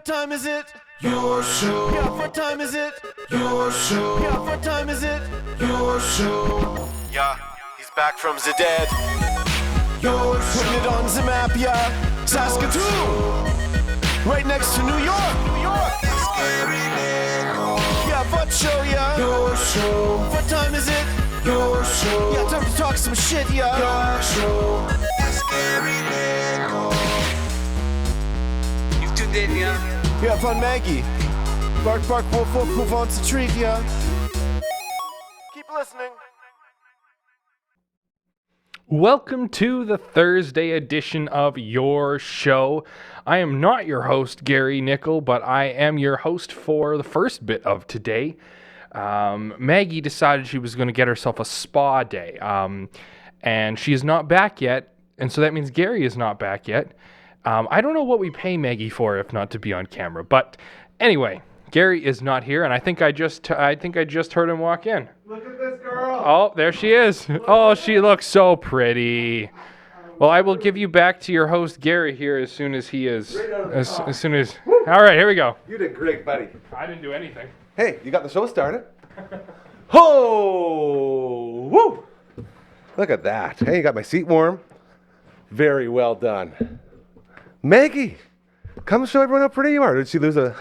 what time is it? Your show. Yeah, what time is it? Your show. Yeah, what time is it? Your show. Yeah, he's back from the dead. Your show. Putting it on the map, yeah. Saskatoon. Right next to New York. New York. Yeah, what show, yeah. Your show. What time is it? Your show. Yeah, time to talk some shit, yeah. Your show. You've tuned in, yeah? Yeah, von Maggie. Bark, bark, wolf, wolf, who wants a treat, yeah? Keep listening. Welcome to the Thursday edition of Your Show. I am not your host, Gary Nickel, but I am your host for the first bit of today. Maggie decided she was going to get herself a spa day, and she is not back yet, and so that means Gary is not back yet. I don't know what we pay Maggie for if not to be on camera, but anyway, Gary is not here, and I think I just heard him walk in. Look at this girl. Oh, there she is. Oh, she looks so pretty. Well, I will give you back to your host Gary here as soon as he is. As soon as. All right, here we go. You did great, buddy. I didn't do anything. Hey, you got the show started. Ho! Woo! Look at that. Hey, you got my seat warm. Very well done. Maggie, come show everyone how pretty you are. Did she lose a...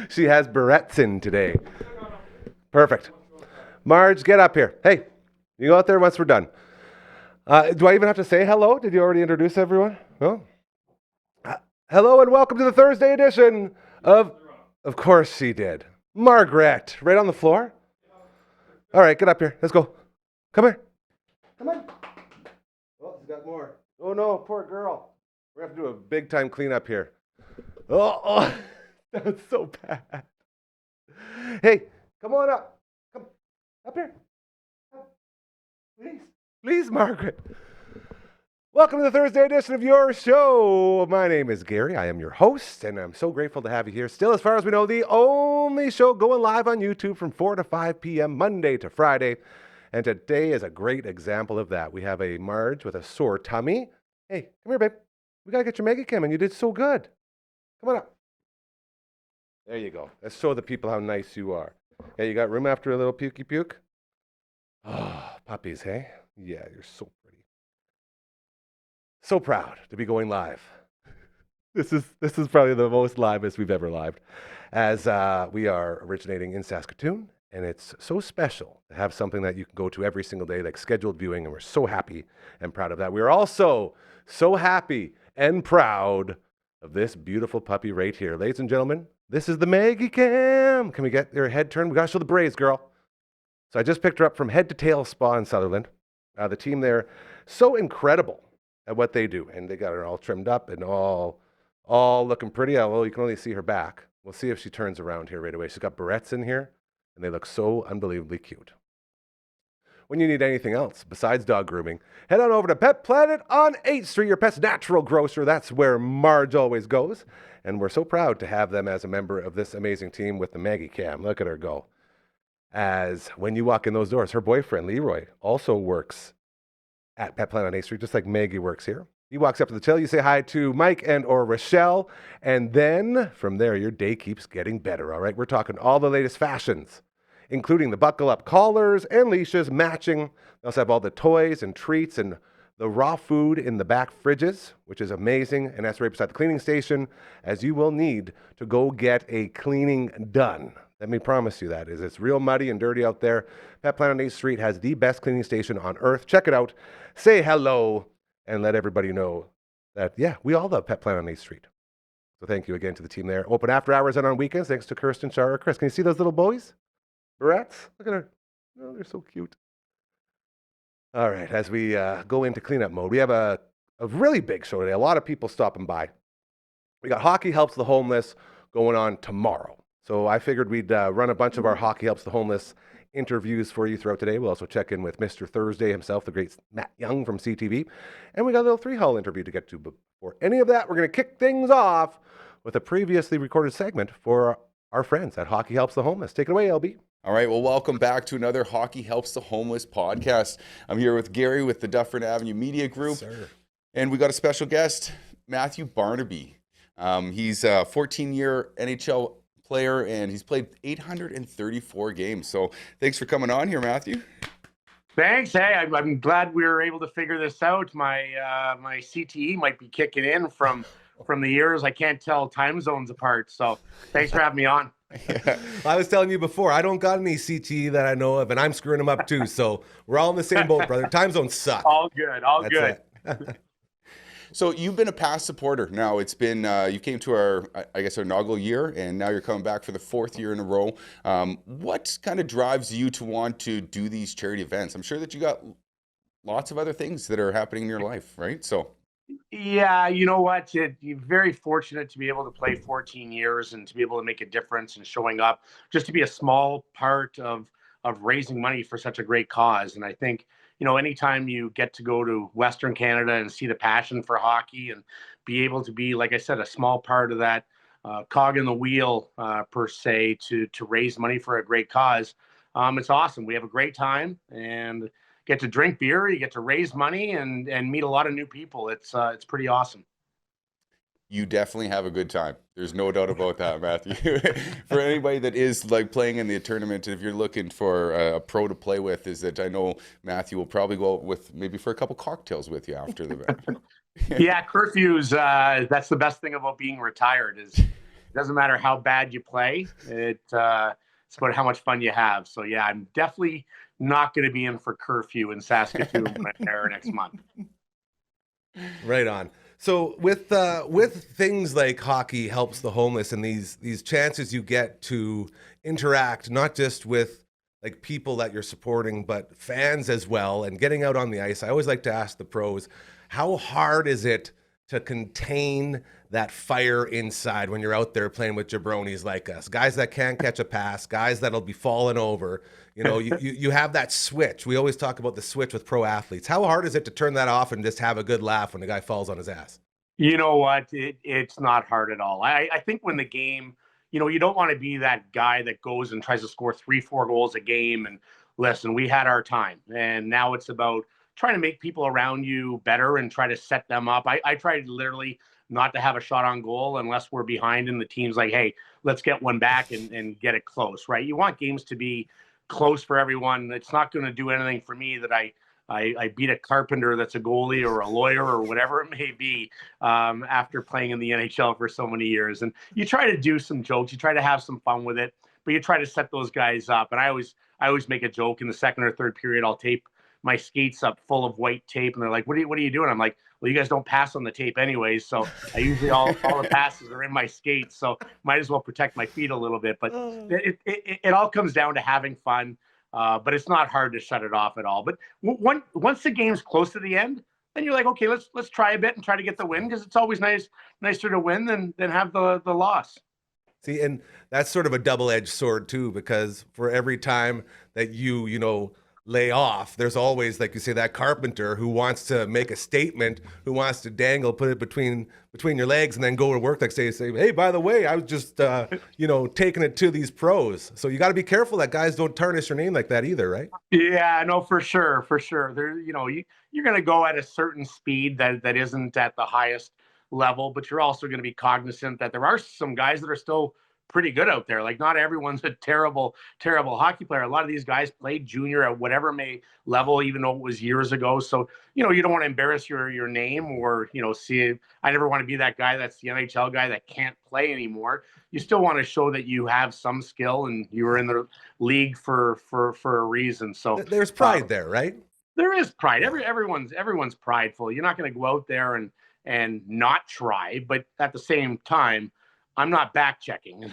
She has barrettes in today. Perfect. Marge, get up here. Hey, you go out there once we're done. Do I even have to say hello? Did you already introduce everyone? No? Hello and welcome to the Thursday edition of... Of course she did. Margaret, right on the floor? All right, get up here. Let's go. Come here. Come on. Oh, she's got more. Oh, no, poor girl. We're going to have to do a big-time cleanup here. Oh, that was so bad. Hey, come on up. Come up here. Please. Please, Margaret. Welcome to the Thursday edition of Your Show. My name is Gary. I am your host, and I'm so grateful to have you here. Still, as far as we know, the only show going live on YouTube from 4 to 5 p.m. Monday to Friday. And today is a great example of that. We have a Marge with a sore tummy. Hey, come here, babe. We got to get your Maggie Cam, and you did so good. Come on up. There you go. Let's show the people how nice you are. Hey, you got room after a little pukey puke? Oh, puppies, hey? Yeah, you're so pretty. So proud to be going live. This is probably the most livest we've ever lived, as we are originating in Saskatoon, and it's so special to have something that you can go to every single day, like scheduled viewing, and we're so happy and proud of that. We are also so happy and proud of this beautiful puppy right here. Ladies and gentlemen, this is the Maggie Cam. Can we get your head turned? We got to show the braids, girl. So I just picked her up from Head to Tail Spa in Sutherland. The team there, so incredible at what they do. And they got her all trimmed up and all looking pretty. Although you can only see her back. We'll see if she turns around here right away. She's got barrettes in here, and they look so unbelievably cute. When you need anything else besides dog grooming, head on over to Pet Planet on 8th Street, your pet's natural grocer. That's where Marge always goes. And we're so proud to have them as a member of this amazing team with the Maggie Cam. Look at her go. As when you walk in those doors, her boyfriend, Leroy, also works at Pet Planet on 8th Street, just like Maggie works here. He walks up to the till, you say hi to Mike and or Rochelle, and then from there, your day keeps getting better, all right? We're talking all the latest fashions, including the buckle-up collars and leashes matching. They also have all the toys and treats and the raw food in the back fridges, which is amazing, and that's right beside the cleaning station, as you will need to go get a cleaning done. Let me promise you that. It's real muddy and dirty out there. Pet Planet on 8th Street has the best cleaning station on earth. Check it out. Say hello and let everybody know that, yeah, we all love Pet Planet on 8th Street. So thank you again to the team there. Open after hours and on weekends, thanks to Kirsten, Shara, Chris. Can you see those little boys? Barrettes? Look at her. Oh, they're so cute. All right, as we go into cleanup mode, we have a really big show today. A lot of people stopping by. We got Hockey Helps the Homeless going on tomorrow. So I figured we'd run a bunch of our Hockey Helps the Homeless interviews for you throughout today. We'll also check in with Mr. Thursday himself, the great Matt Young from CTV. And we got a little three-hall interview to get to. But before any of that, we're going to kick things off with a previously recorded segment for our friends at Hockey Helps the Homeless. Take it away, LB. All right, well, welcome back to another Hockey Helps the Homeless podcast. I'm here with Gary with the Dufferin Avenue Media Group. Sir. And we got a special guest, Matthew Barnaby. He's a 14-year NHL player, and he's played 834 games. So thanks for coming on here, Matthew. Thanks. Hey, I'm glad we were able to figure this out. My my CTE might be kicking in from the years. I can't tell time zones apart. So thanks for having me on. Yeah. I was telling you before, I don't got any CTE that I know of, and I'm screwing them up too. So we're all in the same boat, brother. Time zones suck. All good. All good. So you've been a past supporter. Now it's been, you came to our, I guess, our inaugural year, and now you're coming back for the 4th year in a row. What kind of drives you to want to do these charity events? I'm sure that you got lots of other things that are happening in your life, right? So. Yeah, you know what? You're very fortunate to be able to play 14 years and to be able to make a difference and showing up, just to be a small part of raising money for such a great cause. And I think, anytime you get to go to Western Canada and see the passion for hockey and be able to be, like I said, a small part of that cog in the wheel, per se, to raise money for a great cause, it's awesome. We have a great time and get to drink beer, you get to raise money and meet a lot of new people. It's pretty awesome. You definitely have a good time. There's no doubt about that, Matthew. For anybody that is like playing in the tournament, if you're looking for a pro to play with, is that I know Matthew will probably go out with maybe for a couple cocktails with you after the event. Yeah, curfews. That's the best thing about being retired is it doesn't matter how bad you play. It's about how much fun you have. So yeah, I'm definitely not going to be in for curfew in Saskatoon when I'm there next month. Right on. So with things like hockey helps the homeless and these chances you get to interact not just with like people that you're supporting, but fans as well, and getting out on the ice. I always like to ask the pros, how hard is it to contain that fire inside when you're out there playing with jabronis like us, guys that can't catch a pass, guys that'll be falling over? You have that switch. We always talk about the switch with pro athletes. How hard is it to turn that off and just have a good laugh when the guy falls on his ass? You know what? It's not hard at all. I think when the game, you don't want to be that guy that goes and tries to score 3-4 goals a game. And listen, we had our time, and now it's about trying to make people around you better and try to set them up. I try literally not to have a shot on goal unless we're behind and the team's like, hey, let's get one back and get it close, right? You want games to be close for everyone. It's not going to do anything for me that I beat a carpenter that's a goalie or a lawyer or whatever it may be, after playing in the NHL for so many years. And you try to do some jokes, you try to have some fun with it, but you try to set those guys up. And I always make a joke in the second or third period. I'll tape my skates up full of white tape, and they're like, what are you doing? I'm like, well, you guys don't pass on the tape anyways, so I usually all the passes are in my skates, so might as well protect my feet a little bit. But it all comes down to having fun, but it's not hard to shut it off at all. But once the game's close to the end, then you're like, okay, let's try a bit and try to get the win, because it's always nicer to win than have the loss. See, and that's sort of a double-edged sword too, because for every time that you lay off, there's always, like you say, that carpenter who wants to make a statement, who wants to put it between your legs and then go to work, like say, hey, by the way, I was just taking it to these pros. So you got to be careful that guys don't tarnish your name like that either, right? Yeah, no, for sure. There, you're going to go at a certain speed that isn't at the highest level, but you're also going to be cognizant that there are some guys that are still pretty good out there. Like, not everyone's a terrible hockey player. A lot of these guys played junior at whatever level, even though it was years ago. So, you don't want to embarrass your name or, I never want to be that guy that's the NHL guy that can't play anymore. You still want to show that you have some skill and you were in the league for a reason. So there's pride there, right? There is pride. Everyone's prideful. You're not going to go out there and not try, but at the same time, I'm not back checking.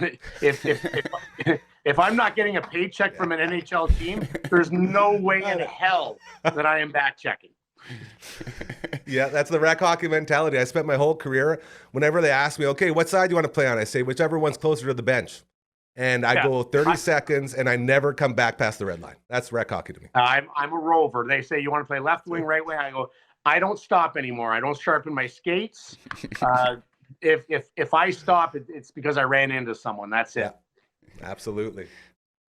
If I'm not getting a paycheck from an NHL team, there's no way in hell that I am back checking. Yeah, that's the rec hockey mentality. I spent my whole career, whenever they ask me, okay, what side do you want to play on? I say, whichever one's closer to the bench. And I go 30 seconds, and I never come back past the red line. That's rec hockey to me. I'm a rover. They say, you want to play left wing, right wing? I go, I don't stop anymore. I don't sharpen my skates. If I stop, it's because I ran into someone. That's it. Yeah, absolutely.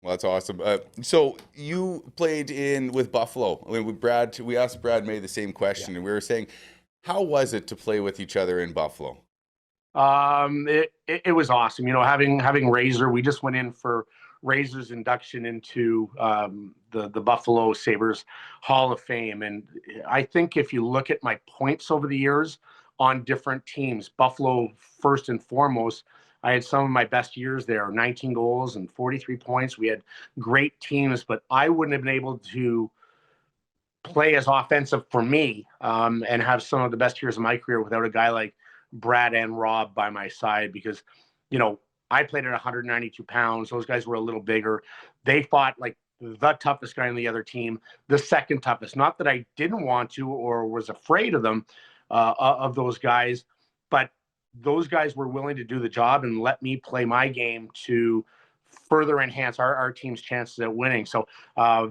Well, that's awesome. So you played with Buffalo. I mean, we asked Brad May the same question, and we were saying, how was it to play with each other in Buffalo? It was awesome. You know, having Razor, we just went in for Razor's induction into the Buffalo Sabres Hall of Fame, and I think if you look at my points over the years on different teams, Buffalo first and foremost, I had some of my best years there, 19 goals and 43 points. We had great teams, but I wouldn't have been able to play as offensive for me and have some of the best years of my career without a guy like Brad and Rob by my side because, you know, I played at 192 pounds. Those guys were a little bigger. They fought like the toughest guy on the other team, the second toughest. Not that I didn't want to or was afraid of them, of those guys, but those guys were willing to do the job and let me play my game to further enhance our team's chances at winning. So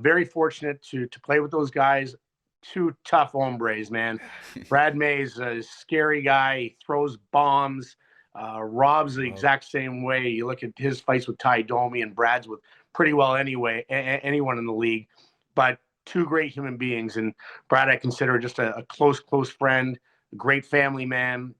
very fortunate to play with those guys. Two tough hombres, man. Brad May's a scary guy. He throws bombs. Rob's the exact same way. You look at his fights with Ty Domi and Brad's with pretty well anyone in the league. But two great human beings. And Brad, I consider just a close friend, a great family man.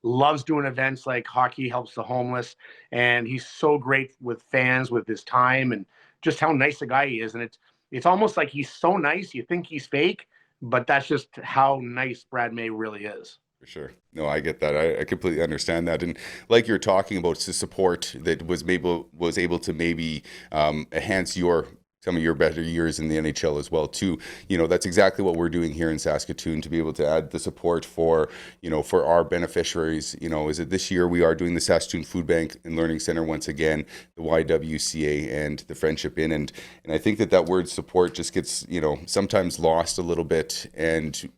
Loves doing events like Hockey Helps the Homeless, and he's so great with fans with his time and just how nice a guy he is. And it's almost like he's so nice you think he's fake, but that's just how nice Brad May really is. For sure. No, I get that. I completely understand that. And like you're talking about, the support that was able to maybe enhance some of your better years in the NHL as well too. You know, that's exactly what we're doing here in Saskatoon to be able to add the support for our beneficiaries. You know, is it this year we are doing the Saskatoon Food Bank and Learning Center once again, the YWCA and the Friendship Inn. And I think that word support just gets, sometimes lost a little bit. And,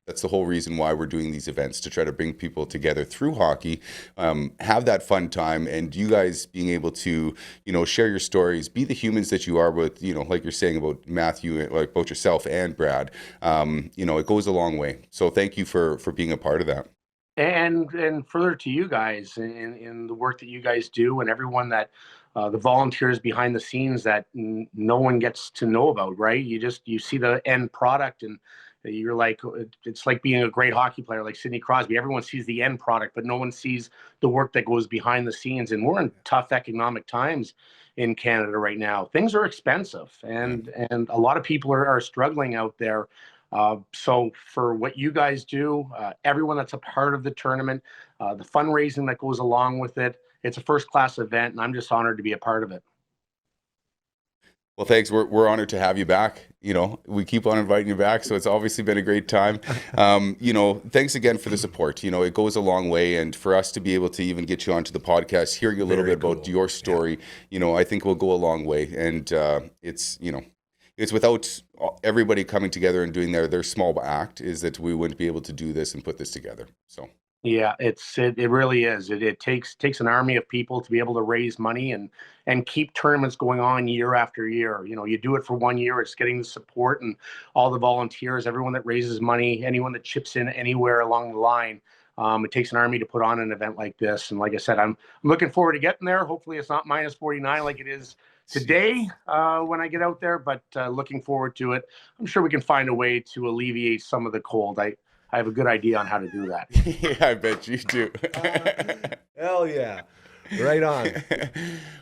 that's the whole reason why we're doing these events, to try to bring people together through hockey, have that fun time, and you guys being able to, share your stories, be the humans that you are with, like you're saying about Matthew, like about yourself and Brad. It goes a long way. So thank you for being a part of that. And further to you guys in the work that you guys do, and everyone that the volunteers behind the scenes that no one gets to know about, right? You see the end product and you're like, it's like being a great hockey player like Sidney Crosby. Everyone sees the end product, but no one sees the work that goes behind the scenes. And we're in tough economic times in Canada right now. Things are expensive, and a lot of people are struggling out there. So for what you guys do, everyone that's a part of the tournament, the fundraising that goes along with it, it's a first-class event, and I'm just honored to be a part of it. Well, thanks. We're honored to have you back. We keep on inviting you back, so it's obviously been a great time. Thanks again for the support. It goes a long way, and for us to be able to even get you onto the podcast, hearing a little bit about your story, I think will go a long way. And it's without everybody coming together and doing their small act, is that we wouldn't be able to do this and put this together. So. Yeah, it really is. It takes an army of people to be able to raise money and keep tournaments going on year after year. You do it for 1 year, it's getting the support and all the volunteers, everyone that raises money, anyone that chips in anywhere along the line. It takes an army to put on an event like this. And like I said, I'm looking forward to getting there. Hopefully it's not minus 49 like it is today when I get out there, but looking forward to it. I'm sure we can find a way to alleviate some of the cold. I have a good idea on how to do that. Yeah, I bet you do. Hell yeah. Right on.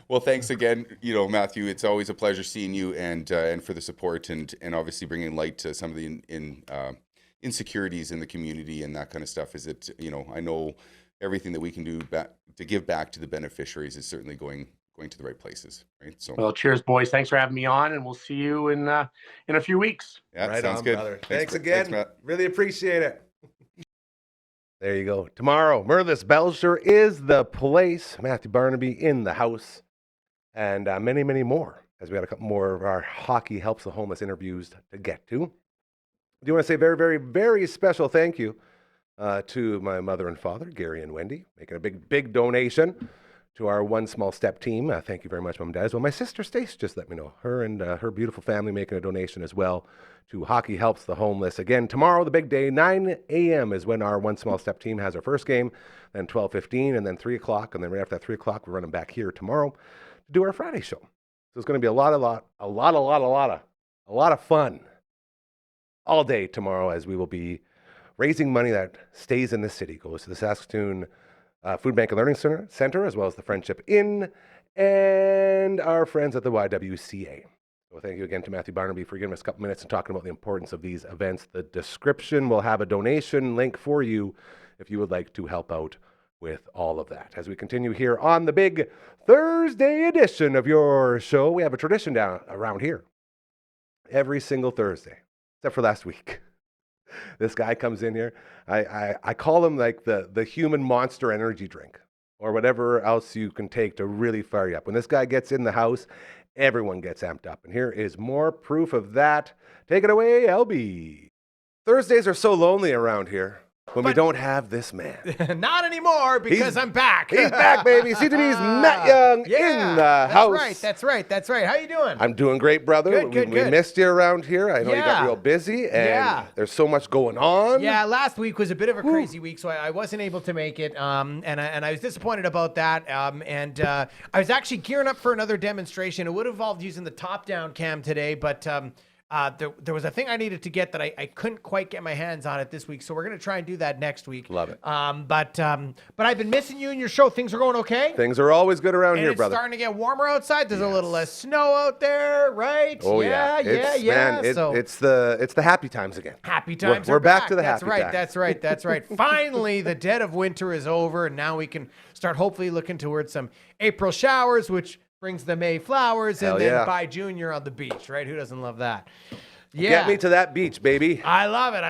Well, thanks again, Matthew. It's always a pleasure seeing you and for the support and obviously bringing light to some of the insecurities in the community and that kind of stuff. Is it, I know everything that we can do to give back to the beneficiaries is certainly going to the right places, right? So, well, cheers, boys. Thanks for having me on, and we'll see you in a few weeks. Yeah, right sounds on, good. Brother. Thanks again. Thanks, Matt. Really appreciate it. There you go. Tomorrow, Merlis Belcher is the place. Matthew Barnaby in the house, and many, many more, as we got a couple more of our Hockey Helps the Homeless interviews to get to. Do you want to say a very, very, very special thank you to my mother and father, Gary and Wendy, making a big donation to our One Small Step team. Thank you very much, Mom and Dad. As well, my sister Stace just let me know. Her and her beautiful family making a donation as well to Hockey Helps the Homeless. Again, tomorrow, the big day, 9 a.m. is when our One Small Step team has our first game, then 12:15, and then 3 o'clock. And then right after that 3 o'clock, we're running back here tomorrow to do our Friday show. So it's going to be a lot of fun all day tomorrow, as we will be raising money that stays in the city, goes to the Saskatoon Food Bank and Learning Center, as well as the Friendship Inn, and our friends at the YWCA. So thank you again to Matthew Barnaby for giving us a couple minutes and talking about the importance of these events. The description will have a donation link for you if you would like to help out with all of that. As we continue here on the big Thursday edition of your show, we have a tradition down around here. Every single Thursday, except for last week. This guy comes in here. I call him like the human monster energy drink or whatever else you can take to really fire you up. When this guy gets in the house, everyone gets amped up. And here is more proof of that. Take it away, LB. Thursdays are so lonely around here when we don't have this man. Not anymore, because I'm back. He's back, baby. CTV's Matt Young in the house. That's right. How you doing? I'm doing great, brother. Good. We missed you around here. I know you got real busy, and there's so much going on. Yeah, last week was a bit of a crazy week, so I wasn't able to make it, and I was disappointed about that. I was actually gearing up for another demonstration. It would have involved using the top-down cam today, but there was a thing I needed to get that I couldn't quite get my hands on it this week, so we're going to try and do that next week. Love it. But I've been missing you and your show. Things are going okay? Things are always good around here, brother. It's starting to get warmer outside. There's a little less snow out there, right? Oh, yeah. Man, it's the happy times again. Happy times We're are back to the happy times. That's right. Finally, the dead of winter is over, and now we can start hopefully looking towards some April showers, which brings the May flowers, and then by June you're on the beach, right? Who doesn't love that? Yeah. Get me to that beach, baby. I love it.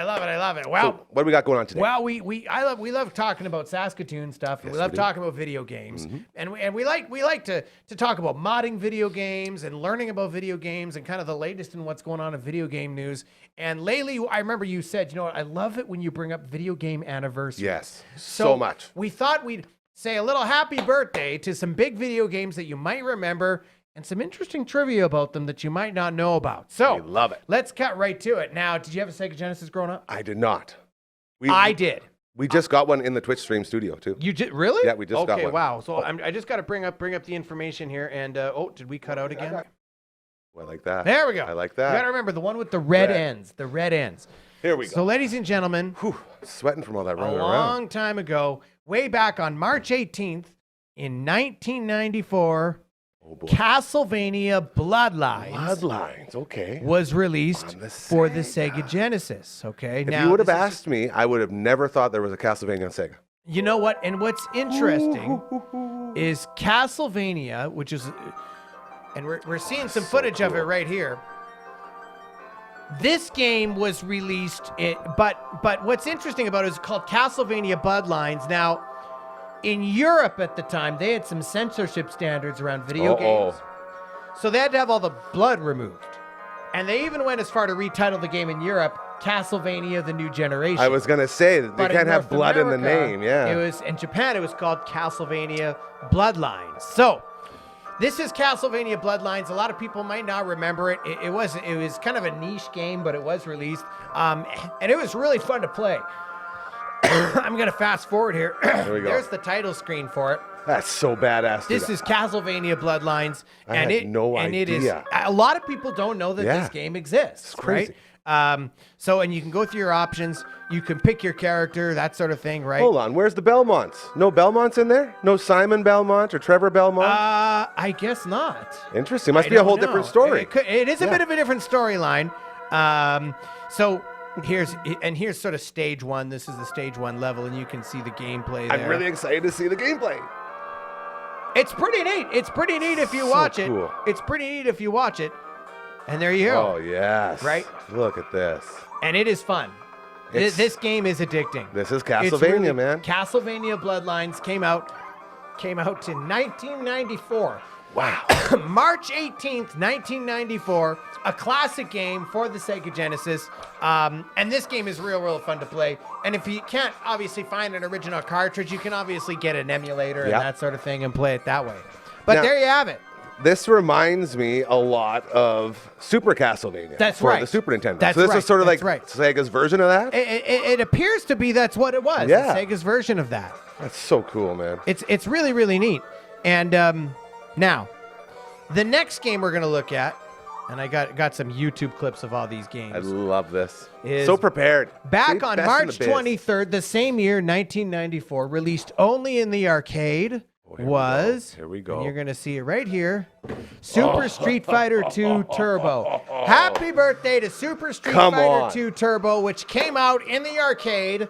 Well, so what do we got going on today? Well, we love talking about Saskatoon stuff. And we love talking about video games, and we like to talk about modding video games and learning about video games and kind of the latest in what's going on in video game news. And lately, I remember you said, you know what, I love it when you bring up video game anniversaries. Yes, so much. We thought we'd say a little happy birthday to some big video games that you might remember and some interesting trivia about them that you might not know about. So, I love it. Let's cut right to it. Now, did you have a Sega Genesis growing up? I did not. I did. We just got one in the Twitch stream studio, too. You did? Really? Yeah, we just got one. Okay, wow. So I just got to bring up the information here. And, did we cut out again? Oh, I like that. There we go. I like that. You got to remember the one with the red ends. The red ends. Here we go. So, ladies and gentlemen, sweating from all that running around. A long time ago, way back on March 18th in 1994, Castlevania Bloodlines. Okay. Was released for the Sega Genesis. Okay. If you would have asked me, I would have never thought there was a Castlevania on Sega. You know what? And what's interesting is Castlevania, which is, and we're seeing some footage of it right here. This game was released, but what's interesting about it is called Castlevania Bloodlines. Now, in Europe at the time, they had some censorship standards around video games. So they had to have all the blood removed. And they even went as far to retitle the game in Europe, Castlevania The New Generation. I was going to say, that they can't have blood in the name, It was, in Japan, it was called Castlevania Bloodlines. So, this is Castlevania Bloodlines. A lot of people might not remember it. It was kind of a niche game, but it was released. And it was really fun to play. I'm going to fast forward here. There we go. There's the title screen for it. That's so badass. This is Castlevania Bloodlines. I had no idea. It is, a lot of people don't know that this game exists. It's crazy. Right? And you can go through your options. You can pick your character, that sort of thing, right? Hold on. Where's the Belmonts? No Belmonts in there? No Simon Belmont or Trevor Belmont? I guess not. Interesting. Must be a whole different story. It is a bit of a different storyline. So here's sort of stage one. This is the stage one level, and you can see the gameplay there. I'm really excited to see the gameplay. It's pretty neat. It's pretty neat if you watch it. It's pretty neat if you watch it. And there you go. Oh, yes. Right? Look at this. And it is fun. This game is addicting. This is Castlevania, man. Castlevania Bloodlines came out in 1994. Wow. March 18th, 1994, a classic game for the Sega Genesis. And this game is real fun to play. And if you can't obviously find an original cartridge, you can obviously get an emulator and that sort of thing and play it that way. But there you have it. This reminds me a lot of Super Castlevania. That's for right. the Super Nintendo. That's so this right. is sort of That's like right. Sega's version of that? It appears to be that's what it was. Yeah. Sega's version of that. That's so cool, man. It's really neat. And now, the next game we're going to look at and I got some YouTube clips of all these games. I love this. Is So prepared. Back See, on best in March the biz. 23rd, the same year, 1994, released only in the arcade, Here we go. and you're going to see it right here, Super Street Fighter 2 Turbo. Happy birthday to Super Street Fighter 2 Turbo, which came out in the arcade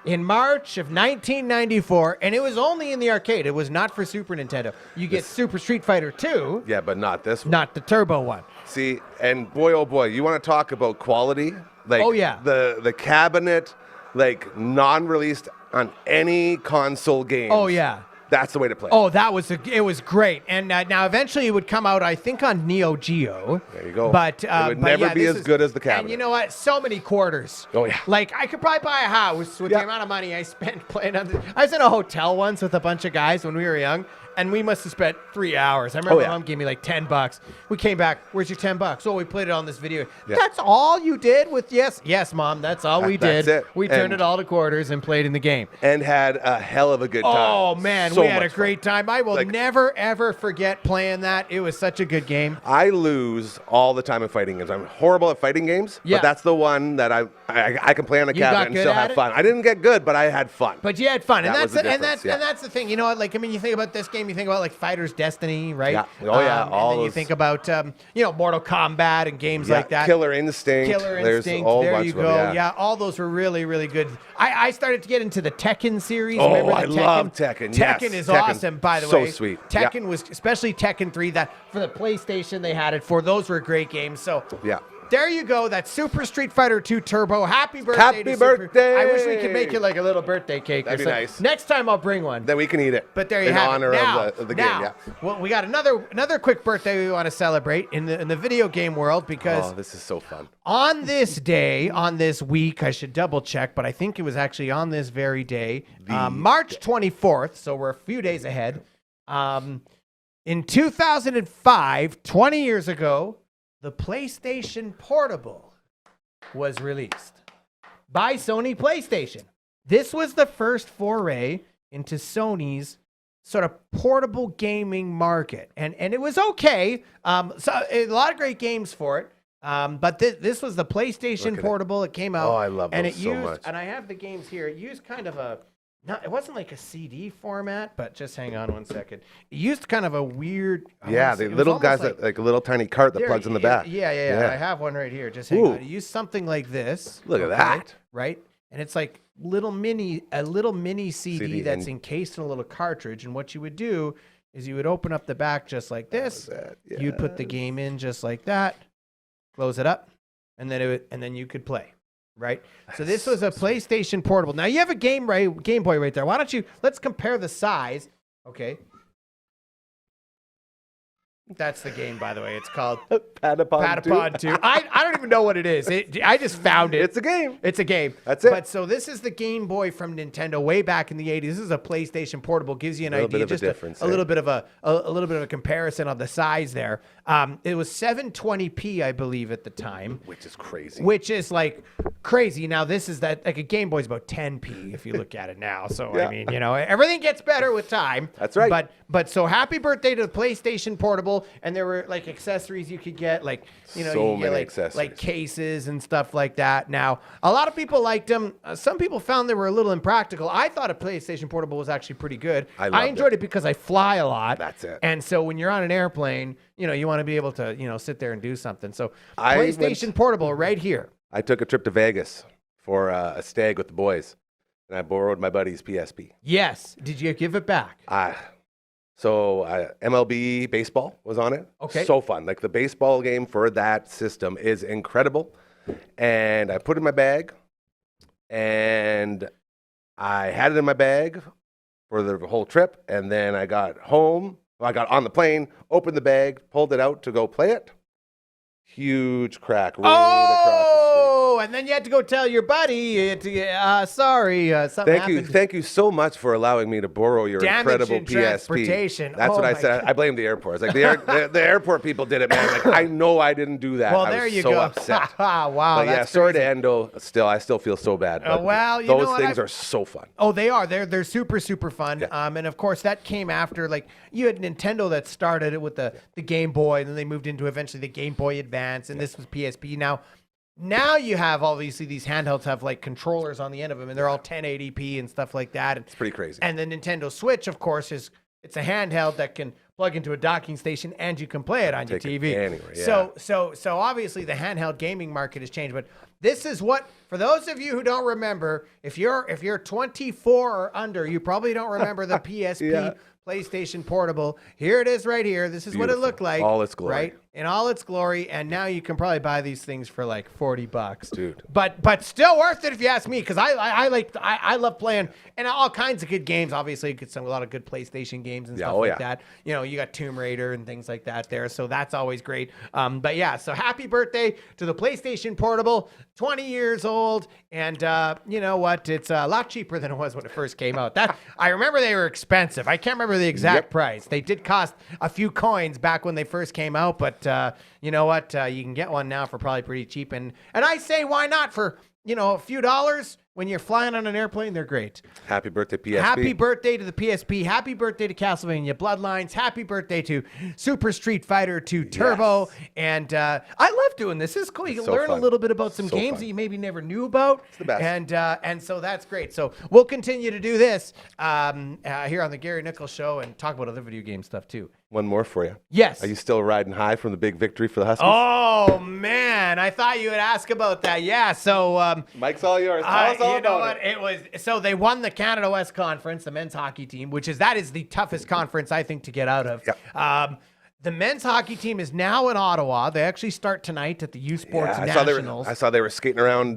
in March of 1994, and it was only in the arcade. It was not for Super Nintendo. You get Super Street Fighter 2. Yeah, but not this one. Not the Turbo one. See, and boy, oh boy, you want to talk about quality? Like, Oh, yeah. The cabinet, like, non-released on any console game. Oh, yeah. That's the way to play. Oh, it was great. And now eventually it would come out, I think, on Neo Geo. There you go. But it would never be as good as the cabinet. And you know what? So many quarters. Oh, yeah. Like, I could probably buy a house with the amount of money I spent playing on this. I was in a hotel once with a bunch of guys when we were young, and we must have spent 3 hours. I remember my mom gave me like $10. We came back. Where's your $10? Oh, we played it on this video. Yeah. That's all you did with yes, Mom. That's all we did. That's it. We turned it all to quarters and played in the game. And had a hell of a good time. Oh, man, So we had a much great time. I will never, ever forget playing that. It was such a good game. I lose all the time in fighting games. I'm horrible at fighting games, Yeah. but that's the one that I can play on the You got cabinet and good still at have it? fun. I didn't get good, but I had fun. But you had fun, and That was the difference, and that's the thing. You know what? Like, I mean, you think about this game, you think about like Fighter's Destiny, right? Yeah. Oh, yeah, And all then you those- think about Mortal Kombat and games like that. Killer Instinct. Killer There's Instinct. a whole There bunch you of go. them, Yeah, all those were really, really good. I started to get into the Tekken series. Oh, Remember the I love Tekken, yes. Tekken is Tekken's awesome, by the so way. sweet. Yeah. Tekken was, especially Tekken 3, that for the PlayStation they had it for. Those were great games. So Yeah. there you go. That's Super Street Fighter 2 Turbo. Happy birthday Happy to Super- birthday! I wish we could make you like a little birthday cake. That'd or be something. nice. Next time I'll bring one. Then we can eat it. But there you in have honor it. Now, of the game. Yeah. Well, we got another quick birthday we want to celebrate in the video game world because Oh, this is so fun. on this day, on this week, I should double check, but I think it was actually on this very day, March 24th. So we're a few days ahead. In 2005, 20 years ago, the PlayStation Portable was released by Sony PlayStation. This was the first foray into Sony's sort of portable gaming market. And it was okay. So a lot of great games for it. But this was the PlayStation Portable. It came out. Oh, I love and those it so used, much. And I have the games here. It used kind of it wasn't like a CD format, but just hang on one second. It used kind of a weird. Yeah, the little guys like a little tiny cart that there, plugs in the back. Yeah. I have one right here. Just hang Ooh. on. It used something like this. Look at that. Right? And it's like a little mini CD, CD that's and- encased in a little cartridge. And what you would do is you would open up the back just like this. You'd put the game in just like that. Close it up, and then you could play. Right? So this was a PlayStation Portable. Now you have a Game Boy right there. Why don't you let's compare the size. Okay. That's the game, by the way. It's called Patapon 2. I don't even know what it is. I just found it. It's a game. It's a game. That's it. But so this is the Game Boy from Nintendo way back in the 80s. This is a PlayStation Portable. Gives you an Little idea, bit of a just difference, a little bit of a comparison on the size there. It was 720p, I believe, at the time. Which is crazy. Which is like crazy. Now this is like a Game Boy's about 10p if you look at it now. So Yeah. I mean, everything gets better with time. That's right. But so happy birthday to the PlayStation Portable, and there were like accessories you could get, like So you get many like accessories. cases and stuff like that. Now a lot of people liked them. Some people found they were a little impractical. I thought a PlayStation Portable was actually pretty good. I loved enjoyed it because I fly a lot. That's it. And so when you're on an airplane, you want to be able to sit there and do something. So I PlayStation Portable right here. I took a trip to Vegas for a stag with the boys, and I borrowed my buddy's PSP. Yes. Did you give it back? So MLB baseball was on it. Okay. So fun. Like the baseball game for that system is incredible. And I put it in my bag, and I had it in my bag for the whole trip. And then I got home. I got on the plane, opened the bag, pulled it out to go play it. Huge crack right across the screen. and then you had to go tell your buddy, sorry, something happened. Thank you so much for allowing me to borrow your Damage incredible in PSP. transportation. That's what I said. I blame the airport. It's like the airport people did it, man. Like, I know I didn't do that. Well, I there was you so go. upset. Wow, But yeah, that's sorry to crazy. Endo. I still feel so bad. But well, you know those what? things are so fun. Oh, they are. They're super, super fun. And of course, that came after, like, you had Nintendo that started it with the Game Boy, and then they moved into eventually the Game Boy Advance, and this was PSP. Now you have, obviously, these handhelds have like controllers on the end of them, and they're all 1080p and stuff like that. It's pretty crazy. And the Nintendo Switch, of course, it's a handheld that can plug into a docking station, and you can play it on your TV. Anywhere, yeah. So obviously the handheld gaming market has changed, but this is what, for those of you who don't remember, if you're 24 or under, you probably don't remember the PSP PlayStation Portable. Here it is right here. This is what it looked like. All its glory. Right? In all its glory. And now you can probably buy these things for like $40. Dude. But still worth it if you ask me, because I love playing and all kinds of good games. Obviously, you get a lot of good PlayStation games and stuff like that. You know, you got Tomb Raider and things like that there. So that's always great. But yeah, so happy birthday to the PlayStation Portable, 20 years old. And you know what? It's a lot cheaper than it was when it first came out. That I remember they were expensive. I can't remember the exact price. They did cost a few coins back when they first came out, but you know what? You can get one now for probably pretty cheap. And I say, why not? For, a few dollars when you're flying on an airplane, they're great. Happy birthday, PSP. Happy birthday to the PSP. Happy birthday to Castlevania Bloodlines. Happy birthday to Super Street Fighter 2 Turbo. Yes. And I love doing this. This is cool. You can learn a little bit about some games that you maybe never knew about. It's the best. And so that's great. So we'll continue to do this here on the Gary Nichols Show and talk about other video game stuff too. One more for you. Yes. Are you still riding high from the big victory for the Huskies? Oh, man. I thought you would ask about that. Yeah. So Mike's all yours. Tell us all about it. It was, so they won the Canada West Conference, the men's hockey team, that is the toughest conference, I think, to get out of. Yep. The men's hockey team is now in Ottawa. They actually start tonight at the U Sports Nationals. I saw they were skating around,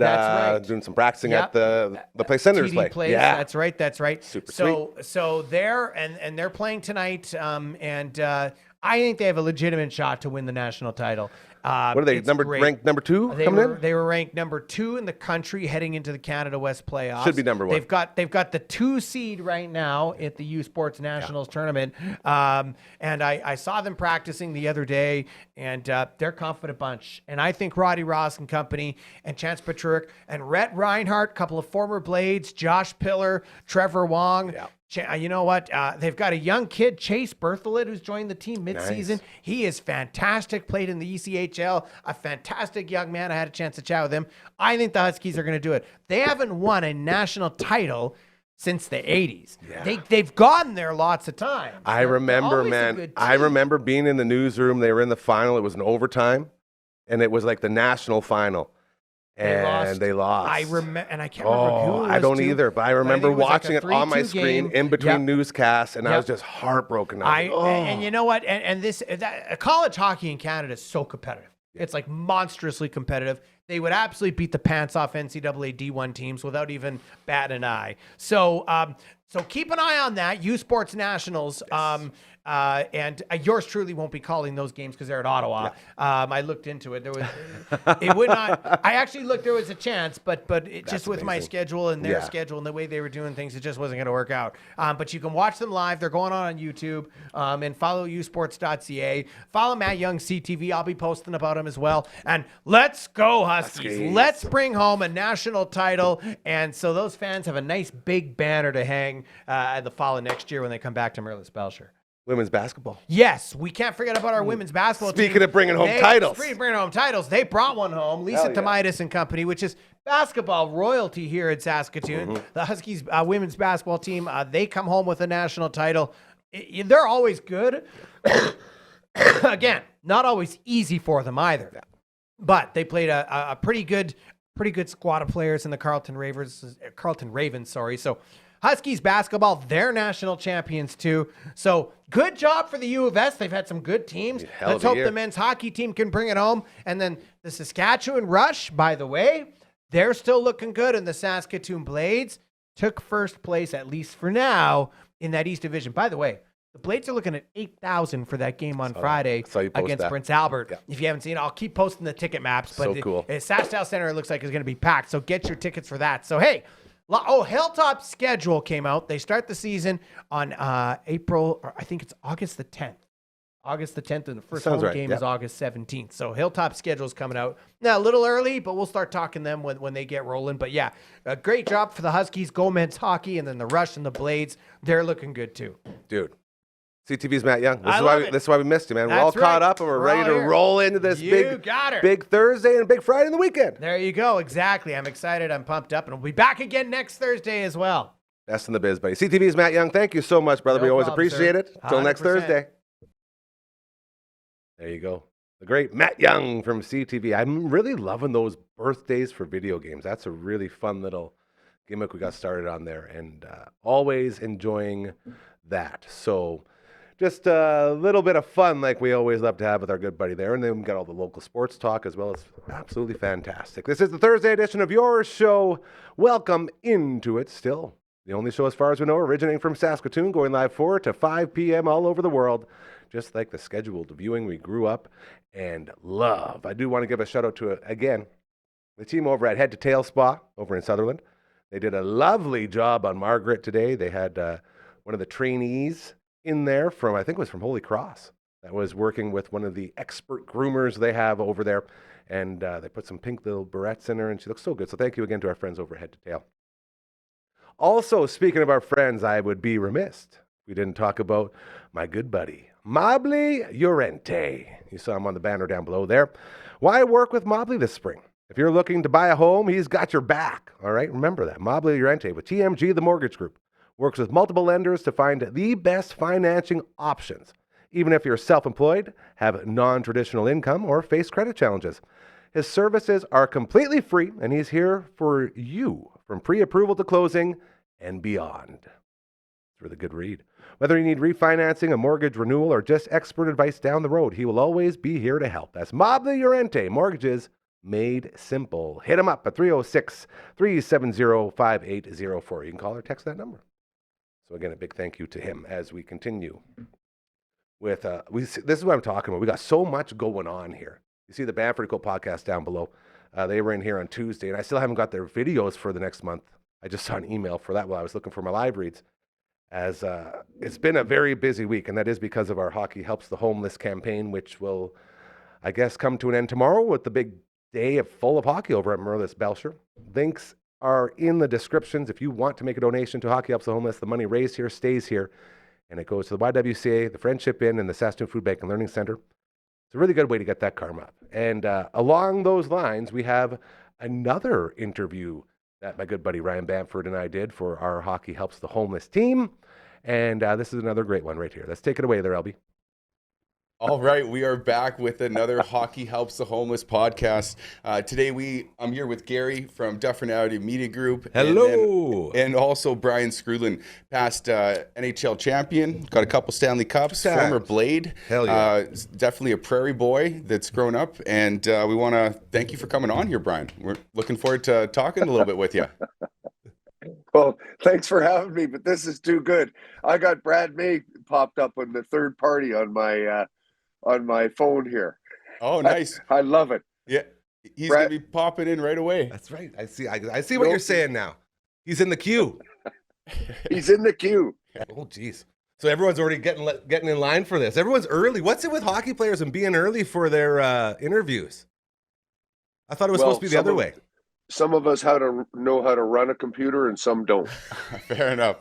doing some practicing at the place Senators TD play. Yeah, that's right. Super sweet. So they're playing tonight, and I think they have a legitimate shot to win the national title. What are they, ranked number 2 coming in? They were ranked number 2 in the country heading into the Canada West playoffs. Should be number 1. They've got the 2 seed right now at the U Sports Nationals tournament. And I saw them practicing the other day, and they're a confident bunch. And I think Roddy Ross and company and Chance Patrick and Rhett Reinhardt, a couple of former Blades, Josh Pillar, Trevor Wong. Yeah. You know what? They've got a young kid, Chase Bertholet, who's joined the team midseason. Nice. He is fantastic, played in the ECHL, a fantastic young man. I had a chance to chat with him. I think the Huskies are going to do it. They haven't won a national title since the 80s. Yeah. They've gone there lots of times. I remember, man. I remember being in the newsroom. They were in the final. It was an overtime, and it was like the national final. They lost. I remember, and I can't remember who it was. I don't either, but I remember watching it on my screen in between newscasts, and I was just heartbroken. And you know what? And college hockey in Canada is so competitive. It's like monstrously competitive. They would absolutely beat the pants off NCAA D1 teams without even batting an eye. So keep an eye on that. U Sports Nationals. Yes. And yours truly won't be calling those games because they're at Ottawa. Yeah. I looked into it. It would not. I actually looked. There was a chance, but it just with my schedule and their schedule and the way they were doing things, it just wasn't going to work out. But you can watch them live. They're going on YouTube. And follow usports.ca. Follow Matt Young CTV. I'll be posting about him as well. And let's go Huskies. Let's bring home a national title. And so those fans have a nice big banner to hang the fall of next year when they come back to Merlis Belcher. Women's basketball. Yes, we can't forget about our women's basketball team. Speaking of bringing home titles. Speaking of bringing home titles, they brought one home. Lisa Tomaitis and company, which is basketball royalty here in Saskatoon. Mm-hmm. The Huskies women's basketball team, they come home with a national title. They're always good. Again, not always easy for them either. But they played a pretty good squad of players in the Carleton Ravens. So Huskies basketball, they're national champions too. So good job for the U of S. They've had some good teams. Let's hope the men's hockey team can bring it home. And then the Saskatchewan Rush, by the way, they're still looking good. And the Saskatoon Blades took first place, at least for now, in that East Division. By the way, the The Blades are looking at 8,000 for that game on Friday saw you post against that. Prince Albert. Yeah. If you haven't seen it, I'll keep posting the ticket maps. But So cool. Saskatoon Center, it looks like, is going to be packed. So get your tickets for that. So, hey, Hilltop's schedule came out. They start the season on April, or I think it's August the 10th. August the 10th, and the first home game is August 17th. So Hilltop schedule's coming out. Now, a little early, but we'll start talking them when they get rolling. But yeah, a great job for the Huskies, Go Men's Hockey, and then the Rush and the Blades. They're looking good too. Dude. CTV's Matt Young. This is why we missed you, man. We're all That's caught right. up and we're We're ready all to here. roll into this big Thursday and big Friday in the weekend. There you go. Exactly. I'm excited. I'm pumped up, and we'll be back again next Thursday as well. Best in the biz, buddy. CTV's Matt Young. Thank you so much, brother. No We always problem, appreciate sir. it. Until next 100%. Thursday. There you go. The great Matt Young from CTV. I'm really loving those birthdays for video games. That's a really fun little gimmick we got started on there, and always enjoying that. So just a little bit of fun like we always love to have with our good buddy there. And then we got all the local sports talk as well. It's absolutely fantastic. This is the Thursday edition of your show. Welcome into it still. The only show as far as we know originating from Saskatoon, going live 4 to 5 p.m. all over the world. Just like the scheduled viewing we grew up and love. I do want to give a shout out to, again, the team over at Head to Tail Spa over in Sutherland. They did a lovely job on Margaret today. They had one of the trainees in there from, I think it was from Holy Cross, that was working with one of the expert groomers they have over there. And they put some pink little barrettes in her, and she looks so good. So thank you again to our friends over at Head to Tail. Also, speaking of our friends, I would be remiss if we didn't talk about my good buddy, Mobley Llorente. You saw him on the banner down below there. Why work with Mobley this spring? If you're looking to buy a home, he's got your back. All right, remember that. Mobley Llorente with TMG, the mortgage group, works with multiple lenders to find the best financing options, even if you're self-employed, have non-traditional income, or face credit challenges. His services are completely free, and he's here for you from pre-approval to closing and beyond. It's a really good read. Whether you need refinancing, a mortgage renewal, or just expert advice down the road, he will always be here to help. That's Mobley Llorente, mortgages made simple. Hit him up at 306-370-5804. You can call or text that number. So again, a big thank you to him as we continue with, this is what I'm talking about. We got so much going on here. You see the Bamford Co podcast down below. They were in here on Tuesday, and I still haven't got their videos for the next month. I just saw an email for that while I was looking for my live reads. As it's been a very busy week, and that is because of our Hockey Helps the Homeless campaign, which will, I guess, come to an end tomorrow with the big day full of hockey over at Merlis Belcher. Links are in the descriptions. If you want to make a donation to Hockey Helps the Homeless, the money raised here stays here, and it goes to the YWCA, the Friendship Inn, and the Saskatoon Food Bank and Learning Center. It's a really good way to get that karma up. And along those lines, we have another interview that my good buddy Ryan Bamford and I did for our Hockey Helps the Homeless team. And this is another great one right here. Let's take it away there, LB. All right, we are back with another Hockey Helps the Homeless podcast. Today I'm here with Gary from Dufferin Avenue Media Group. Hello. And also Brian Skrudland, past NHL champion, got a couple Stanley Cups, former Blade. Hell yeah. Definitely a prairie boy that's grown up. And we want to thank you for coming on here, Brian. We're looking forward to talking a little bit with you. Well, thanks for having me, but this is too good. I got Brad May popped up on the third party on my phone here. Oh, nice. I love it. Yeah, he's Brad, going to be popping in right away. That's right. I see what you're saying now. He's in the queue. He's in the queue. Oh, geez. So everyone's already getting in line for this. Everyone's early. What's it with hockey players and being early for their interviews? I thought it was supposed to be the other way. Some of us know how to run a computer, and some don't. Fair enough.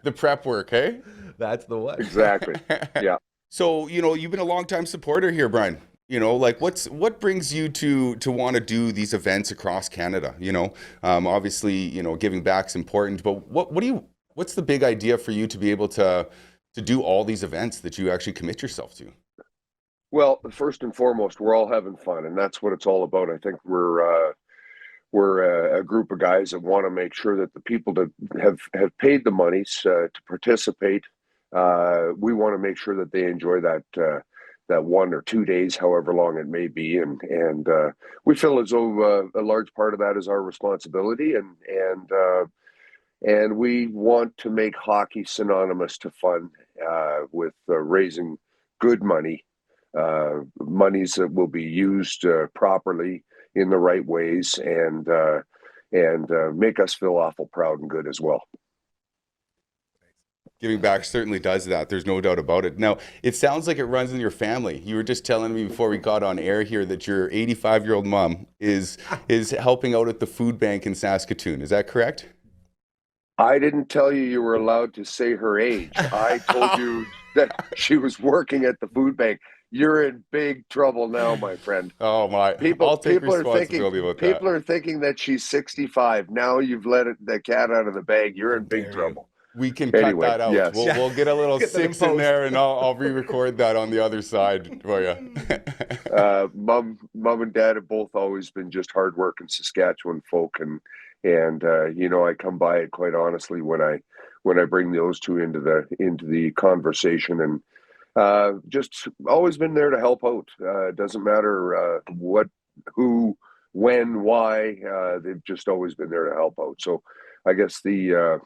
The prep work, hey? That's the one. Exactly. Yeah. So, you've been a longtime supporter here, Brian. What brings you to want to do these events across Canada? Obviously, giving back's important, but what's the big idea for you to be able to do all these events that you actually commit yourself to? Well, first and foremost, we're all having fun, and that's what it's all about. I think we're a group of guys that want to make sure that the people that have paid the monies to participate, we want to make sure that they enjoy that 1 or 2 days, however long it may be, and we feel as though a large part of that is our responsibility, and we want to make hockey synonymous to fun with raising good money, monies that will be used properly in the right ways, and make us feel awful proud and good as well. Giving back certainly does that. There's no doubt about it. Now, it sounds like it runs in your family. You were just telling me before we got on air here that your 85-year-old mom is helping out at the food bank in Saskatoon. Is that correct? I didn't tell you were allowed to say her age. I told you that she was working at the food bank. You're in big trouble now, my friend. Oh my! I'll take responsibility about that. People are thinking that she's 65. Now you've let the cat out of the bag. You're in big trouble. We can cut that out. Yes. We'll get a little 6 in there, and I'll re-record that on the other side for you. Mom and Dad have both always been just hardworking Saskatchewan folk, and I come by it quite honestly when I bring those two into the conversation, and just always been there to help out. Doesn't matter what, who, when, why. They've just always been there to help out. So I guess I'm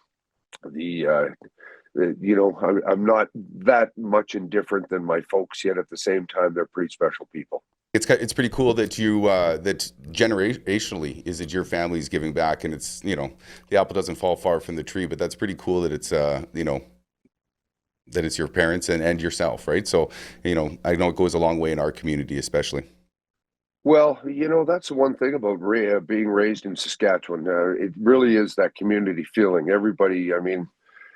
not that much indifferent than my folks, yet at the same time they're pretty special people. It's pretty cool that you that generationally is it your family's giving back, and it's the apple doesn't fall far from the tree, but that's pretty cool that it's that it's your parents and yourself, right? So I know it goes a long way in our community, especially. Well, that's the one thing about being raised in Saskatchewan. It really is that community feeling. Everybody, I mean,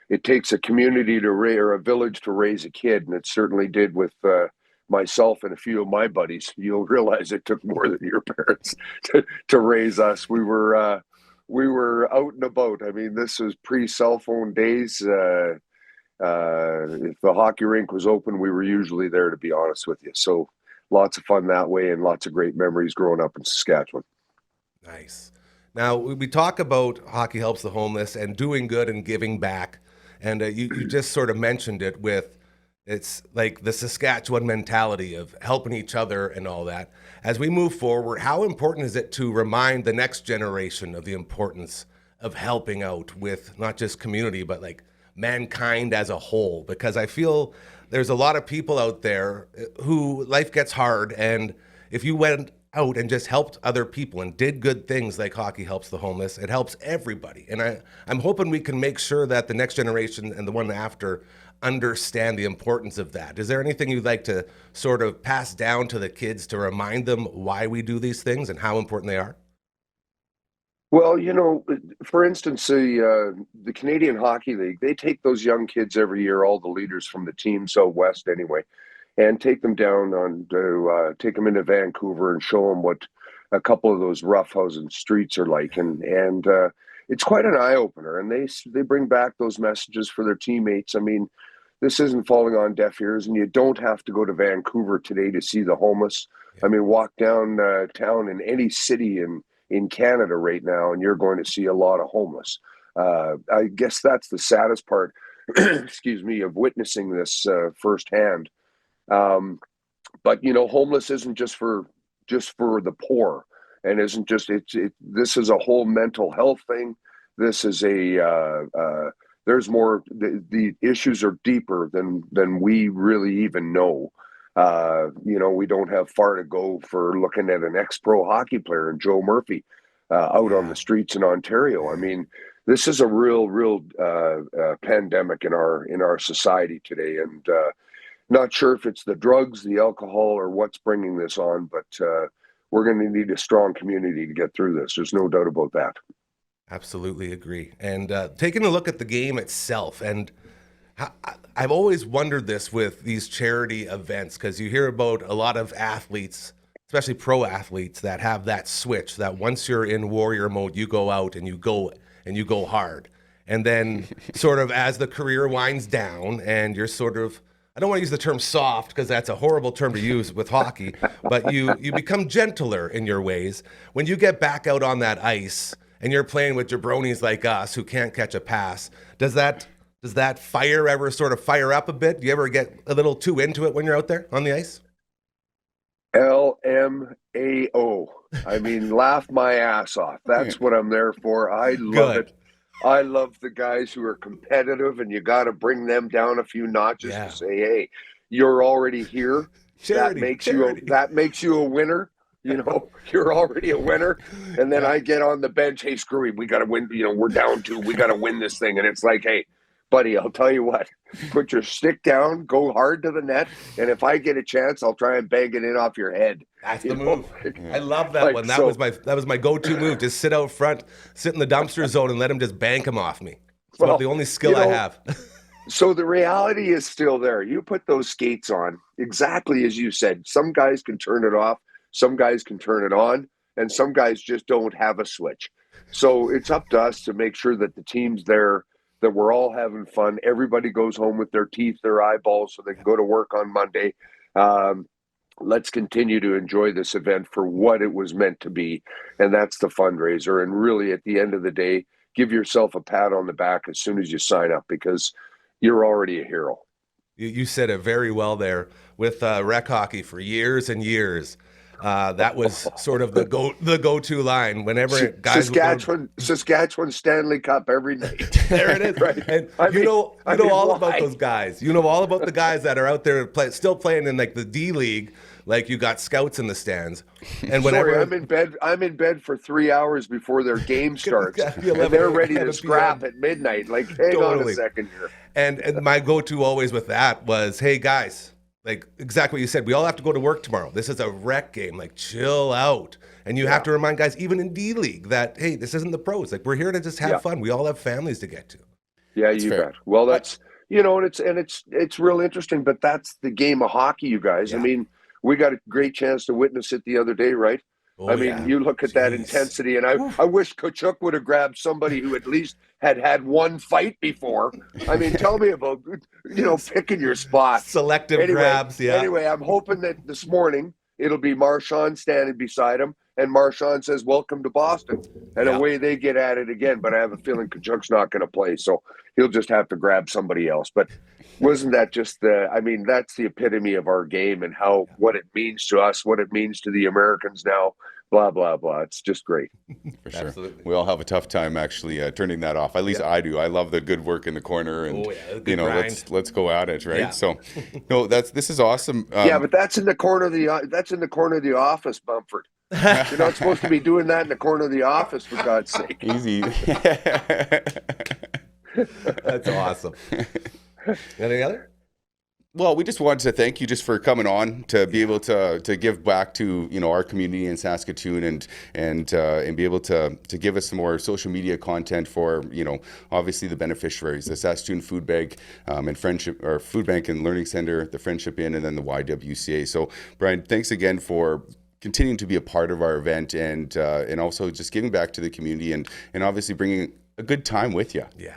it takes a community or a village to raise a kid, and it certainly did with myself and a few of my buddies. You'll realize it took more than your parents to raise us. We were out and about. I mean, this was pre-cell phone days. If the hockey rink was open, we were usually there, to be honest with you. So lots of fun that way, and lots of great memories growing up in Saskatchewan. Nice. Now, we talk about Hockey Helps the Homeless and doing good and giving back. And you just sort of mentioned it with, it's like the Saskatchewan mentality of helping each other and all that. As we move forward, how important is it to remind the next generation of the importance of helping out with not just community, but like mankind as a whole? Because I feel there's a lot of people out there who life gets hard, and if you went out and just helped other people and did good things like Hockey Helps the Homeless, it helps everybody. And I'm hoping we can make sure that the next generation and the one after understand the importance of that. Is there anything you'd like to sort of pass down to the kids to remind them why we do these things and how important they are? Well, for instance, the Canadian Hockey League, they take those young kids every year, all the leaders from the teams out west anyway, and take them down take them into Vancouver and show them what a couple of those roughhousing streets are like. And it's quite an eye-opener, and they bring back those messages for their teammates. I mean, this isn't falling on deaf ears, and you don't have to go to Vancouver today to see the homeless. I mean, walk down town in any city in Canada right now, and you're going to see a lot of homeless. I guess that's the saddest part, excuse me, of witnessing this firsthand. But homeless isn't just for the poor, and isn't just this is a whole mental health thing. This is there's more. The issues are deeper than we really even know. We don't have far to go for looking at an ex-pro hockey player and Joe Murphy out on the streets in Ontario. I mean, this is a real pandemic in our society today, and not sure if it's the drugs, the alcohol, or what's bringing this on, but we're going to need a strong community to get through this. There's no doubt about that. Absolutely agree. And taking a look at the game itself, and I've always wondered this with these charity events, because you hear about a lot of athletes, especially pro athletes, that have that switch that once you're in warrior mode, you go out and you go hard. And then sort of as the career winds down and you're sort of, I don't want to use the term soft because that's a horrible term to use with hockey, but you become gentler in your ways. When you get back out on that ice and you're playing with jabronis like us who can't catch a pass, does that fire ever sort of fire up a bit? Do you ever get a little too into it when you're out there on the ice? LMAO. I mean, laugh my ass off. That's what I'm there for. I love it. I love the guys who are competitive, and you got to bring them down a few notches to say, "Hey, you're already here. That makes you a winner. You know, you're already a winner." And then I get on the bench, "Hey, screw it, we got to win. You know, we're down 2. We got to win this thing." And it's like, "Hey, buddy, I'll tell you what. Put your stick down, go hard to the net, and if I get a chance, I'll try and bang it in off your head." That's the move. I love that one. That was my go-to move. Just sit out front, sit in the dumpster zone, and let him just bank him off me. It's about the only skill I have. So the reality is still there. You put those skates on, exactly as you said. Some guys can turn it off, some guys can turn it on, and some guys just don't have a switch. So it's up to us to make sure that the team's there, that we're all having fun. Everybody goes home with their teeth, their eyeballs, so they can go to work on Monday. Let's continue to enjoy this event for what it was meant to be, and that's the fundraiser. And really, at the end of the day, give yourself a pat on the back as soon as you sign up, because you're already a hero. You said it very well there. With rec hockey for years and years, that was sort of the go-to line whenever guys Saskatchewan Stanley Cup every night. There it is. Right. And you know all about those guys. You know all about the guys that are out there still playing in like the D League. Like you got scouts in the stands, and whenever I'm in bed for 3 hours before their game starts, and they're ready to scrap at midnight. Like, hang on a second here. And my go-to always with that was, hey guys, like exactly what you said. We all have to go to work tomorrow. This is a rec game. Like, chill out. And you have to remind guys, even in D League, that hey, this isn't the pros. Like, we're here to just have fun. We all have families to get to. Yeah, you bet. Well, that's and it's real interesting. But that's the game of hockey, you guys. Yeah. I mean, we got a great chance to witness it the other day, right? I mean, you look at that intensity, and I wish Tkachuk would have grabbed somebody who at least had one fight before. I mean, tell me about, picking your spot. Selective grabs, yeah. Anyway, I'm hoping that this morning it'll be Marchand standing beside him, and Marchand says, "Welcome to Boston." And away they get at it again. But I have a feeling Tkachuk's not going to play, so he'll just have to grab somebody else. But wasn't that just that's the epitome of our game and what it means to us, what it means to the Americans now, blah, blah, blah. It's just great. For sure. Absolutely. We all have a tough time actually turning that off. At least I do. I love the good work in the corner, and let's go at it, right? Yeah. So this is awesome. But that's in the corner of the office, Bumford. You're not supposed to be doing that in the corner of the office, for God's sake. Easy. That's awesome. Any other? Well, we just wanted to thank you just for coming on to be able to give back to our community in Saskatoon and be able to give us some more social media content for obviously the beneficiaries, the Saskatoon Food Bank and Friendship, or Food Bank and Learning Center, the Friendship Inn, and then the YWCA. So, Brian, thanks again for continuing to be a part of our event and also just giving back to the community and obviously bringing a good time with you. Yeah.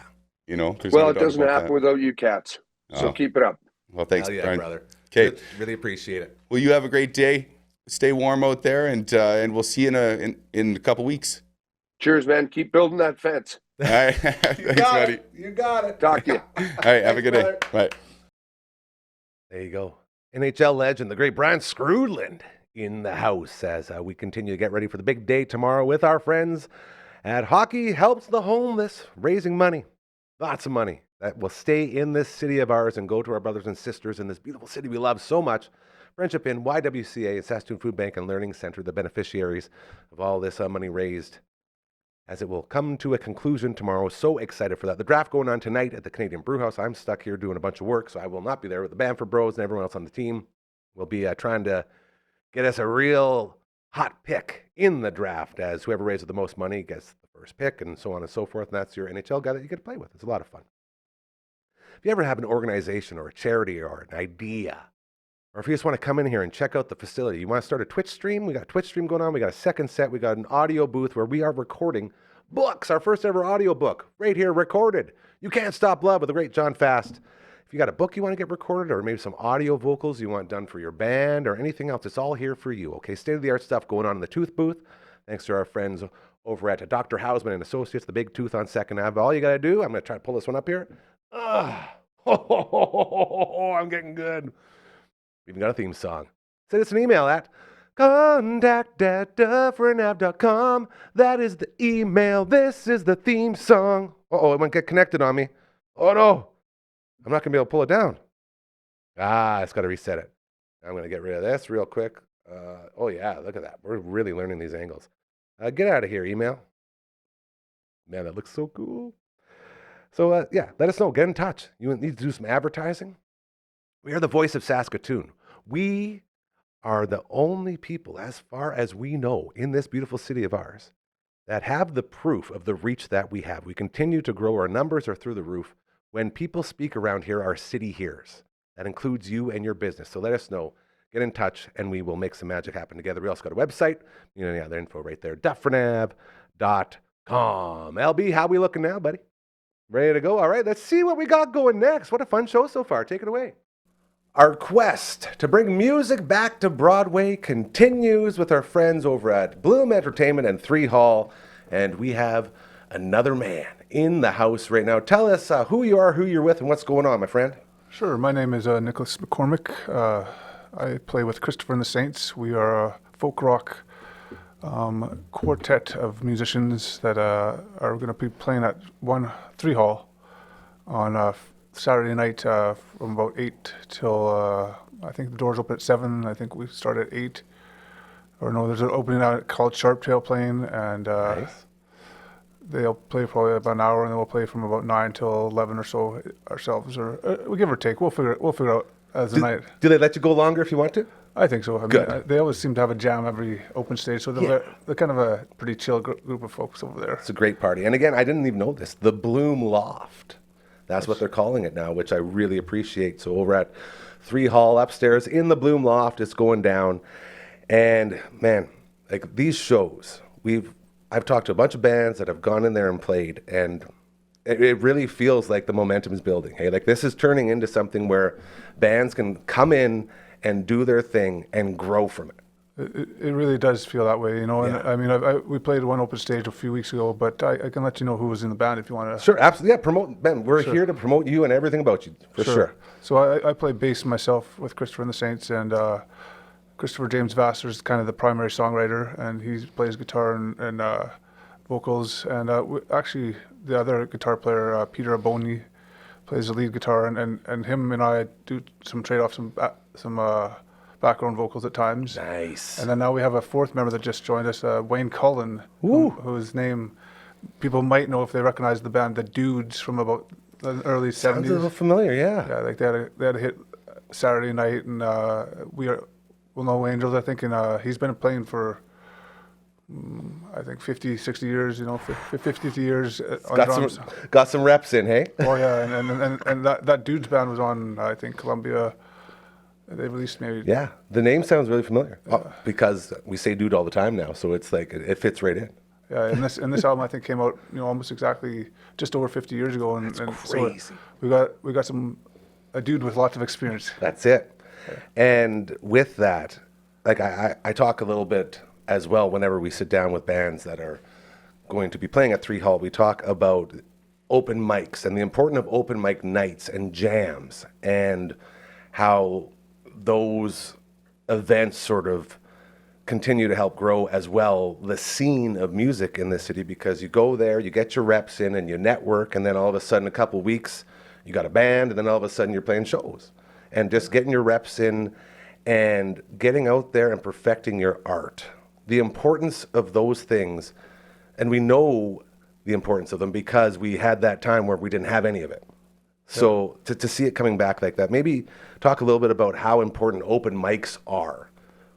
It doesn't happen without you cats. So keep it up. Well, thanks, Brian. Brother. Okay. Really appreciate it. Well, you have a great day. Stay warm out there, and we'll see you in a couple weeks. Cheers, man. Keep building that fence. All right. Thanks, buddy. You got it. Talk to you. All right. Have a good day. Bye. There you go. NHL legend, the great Brian Skrudland, in the house as we continue to get ready for the big day tomorrow with our friends at Hockey Helps the Homeless, raising money. Lots of money that will stay in this city of ours and go to our brothers and sisters in this beautiful city we love so much. Friendship Inn, YWCA, and Saskatoon Food Bank and Learning Center, the beneficiaries of all this money raised, as it will come to a conclusion tomorrow. So excited for that. The draft going on tonight at the Canadian Brewhouse. I'm stuck here doing a bunch of work, so I will not be there with the Bamford Bros and everyone else on the team. We'll be trying to get us a real hot pick in the draft, as whoever raises the most money gets the first pick and so on and so forth. And that's your NHL guy that you get to play with. It's a lot of fun. If you ever have an organization or a charity or an idea, or if you just want to come in here and check out the facility, you want to start a Twitch stream, we got a Twitch stream going on, we got a second set, we got an audio booth where we are recording books, our first ever audio book, right here recorded. You Can't Stop Love with the great John Fast. If you got a book you want to get recorded, or maybe some audio vocals you want done for your band, or anything else, it's all here for you, okay? State-of-the-art stuff going on in the Tooth Booth, thanks to our friends over at Dr. Hausman and Associates, the Big Tooth on 2nd Ave. All you got to do, I'm going to try to pull this one up here. I'm getting good. We even got a theme song. Send us an email at Contact at dufferinave.com. That is the email. This is the theme song. Uh-oh, it won't get connected on me. Oh, no. I'm not going to be able to pull it down. It's got to reset it. I'm going to get rid of this real quick. Oh, yeah, look at that. We're really learning these angles. Get out of here, email. Man, that looks so cool. So, yeah, let us know. Get in touch. You need to do some advertising? We are the voice of Saskatoon. We are the only people, as far as we know, in this beautiful city of ours that have the proof of the reach that we have. We continue to grow. Our numbers are through the roof. When people speak around here, our city hears. That includes you and your business. So let us know. Get in touch, and we will make some magic happen together. We also got a website. You know, yeah, the info right there, dufferinave.com. LB, how we looking now, buddy? Ready to go? All right, let's see what we got going next. What a fun show so far. Take it away. Our quest to bring music back to Broadway continues with our friends over at Bloom Entertainment and 3 Hall, and we have another man in the house right now. Tell us who you are, who you're with, and what's going on, my friend. Sure. My name is Nicholas McCormick. I play with Christopher and the Saints. We are a folk rock quartet of musicians that are going to be playing at 3 Hall on Saturday night from about 8 till I think the doors open at 7. I think we start at 8. Or no, there's an opening out called Sharptail playing, and Nice. they'll play probably about an hour, and then we'll play from about 9 till 11 or so ourselves, or we give or take. We'll figure out as the night. Do they let you go longer if you want to? I think so. I Good. mean, they always seem to have a jam every open stage, so they're kind of a pretty chill group of folks over there. It's a great party. And again, I didn't even know this. The Bloom Loft. That's what they're calling it now, which I really appreciate. So over at 3 Hall upstairs in the Bloom Loft, it's going down. And man, like these shows, I've talked to a bunch of bands that have gone in there and played, and it really feels like the momentum is building. Hey, like this is turning into something where bands can come in and do their thing and grow from it. It really does feel that way, you know. And Yeah. I mean, we played one open stage a few weeks ago, but I can let you know who was in the band if you want to. Sure, absolutely. Yeah, promote, Ben. We're here to promote you and everything about you, for sure. So I play bass myself with Christopher and the Saints, and Christopher James Vassar is kind of the primary songwriter, and he plays guitar and vocals. And actually, the other guitar player, Peter Aboni, plays the lead guitar, and him and I do some trade off some background vocals at times. Nice. And then now we have a fourth member that just joined us, Wayne Cullen, whose name people might know if they recognize the band The Dudes from about the early 70s. Sounds a little familiar, yeah. Yeah, like they had a hit Saturday night, and we'll know Angels, I think, and he's been playing for I think 50, 60 years, you know, 50 years on drums. Got some reps in, hey? Oh yeah, and that Dude's band was on, I think, Columbia. They released maybe. Yeah, the name sounds really familiar because we say dude all the time now, so it's like it fits right in. Yeah, and this album I think came out, you know, almost exactly just over 50 years ago, and crazy. So we got a dude with lots of experience. That's it. And with that, like I talk a little bit as well whenever we sit down with bands that are going to be playing at 3 Hall. We talk about open mics and the importance of open mic nights and jams and how those events sort of continue to help grow as well the scene of music in this city, because you go there, you get your reps in and you network, and then all of a sudden a couple weeks you got a band, and then all of a sudden you're playing shows. And just getting your reps in and getting out there and perfecting your art. The importance of those things, and we know the importance of them because we had that time where we didn't have any of it. So to see it coming back like that, maybe talk a little bit about how important open mics are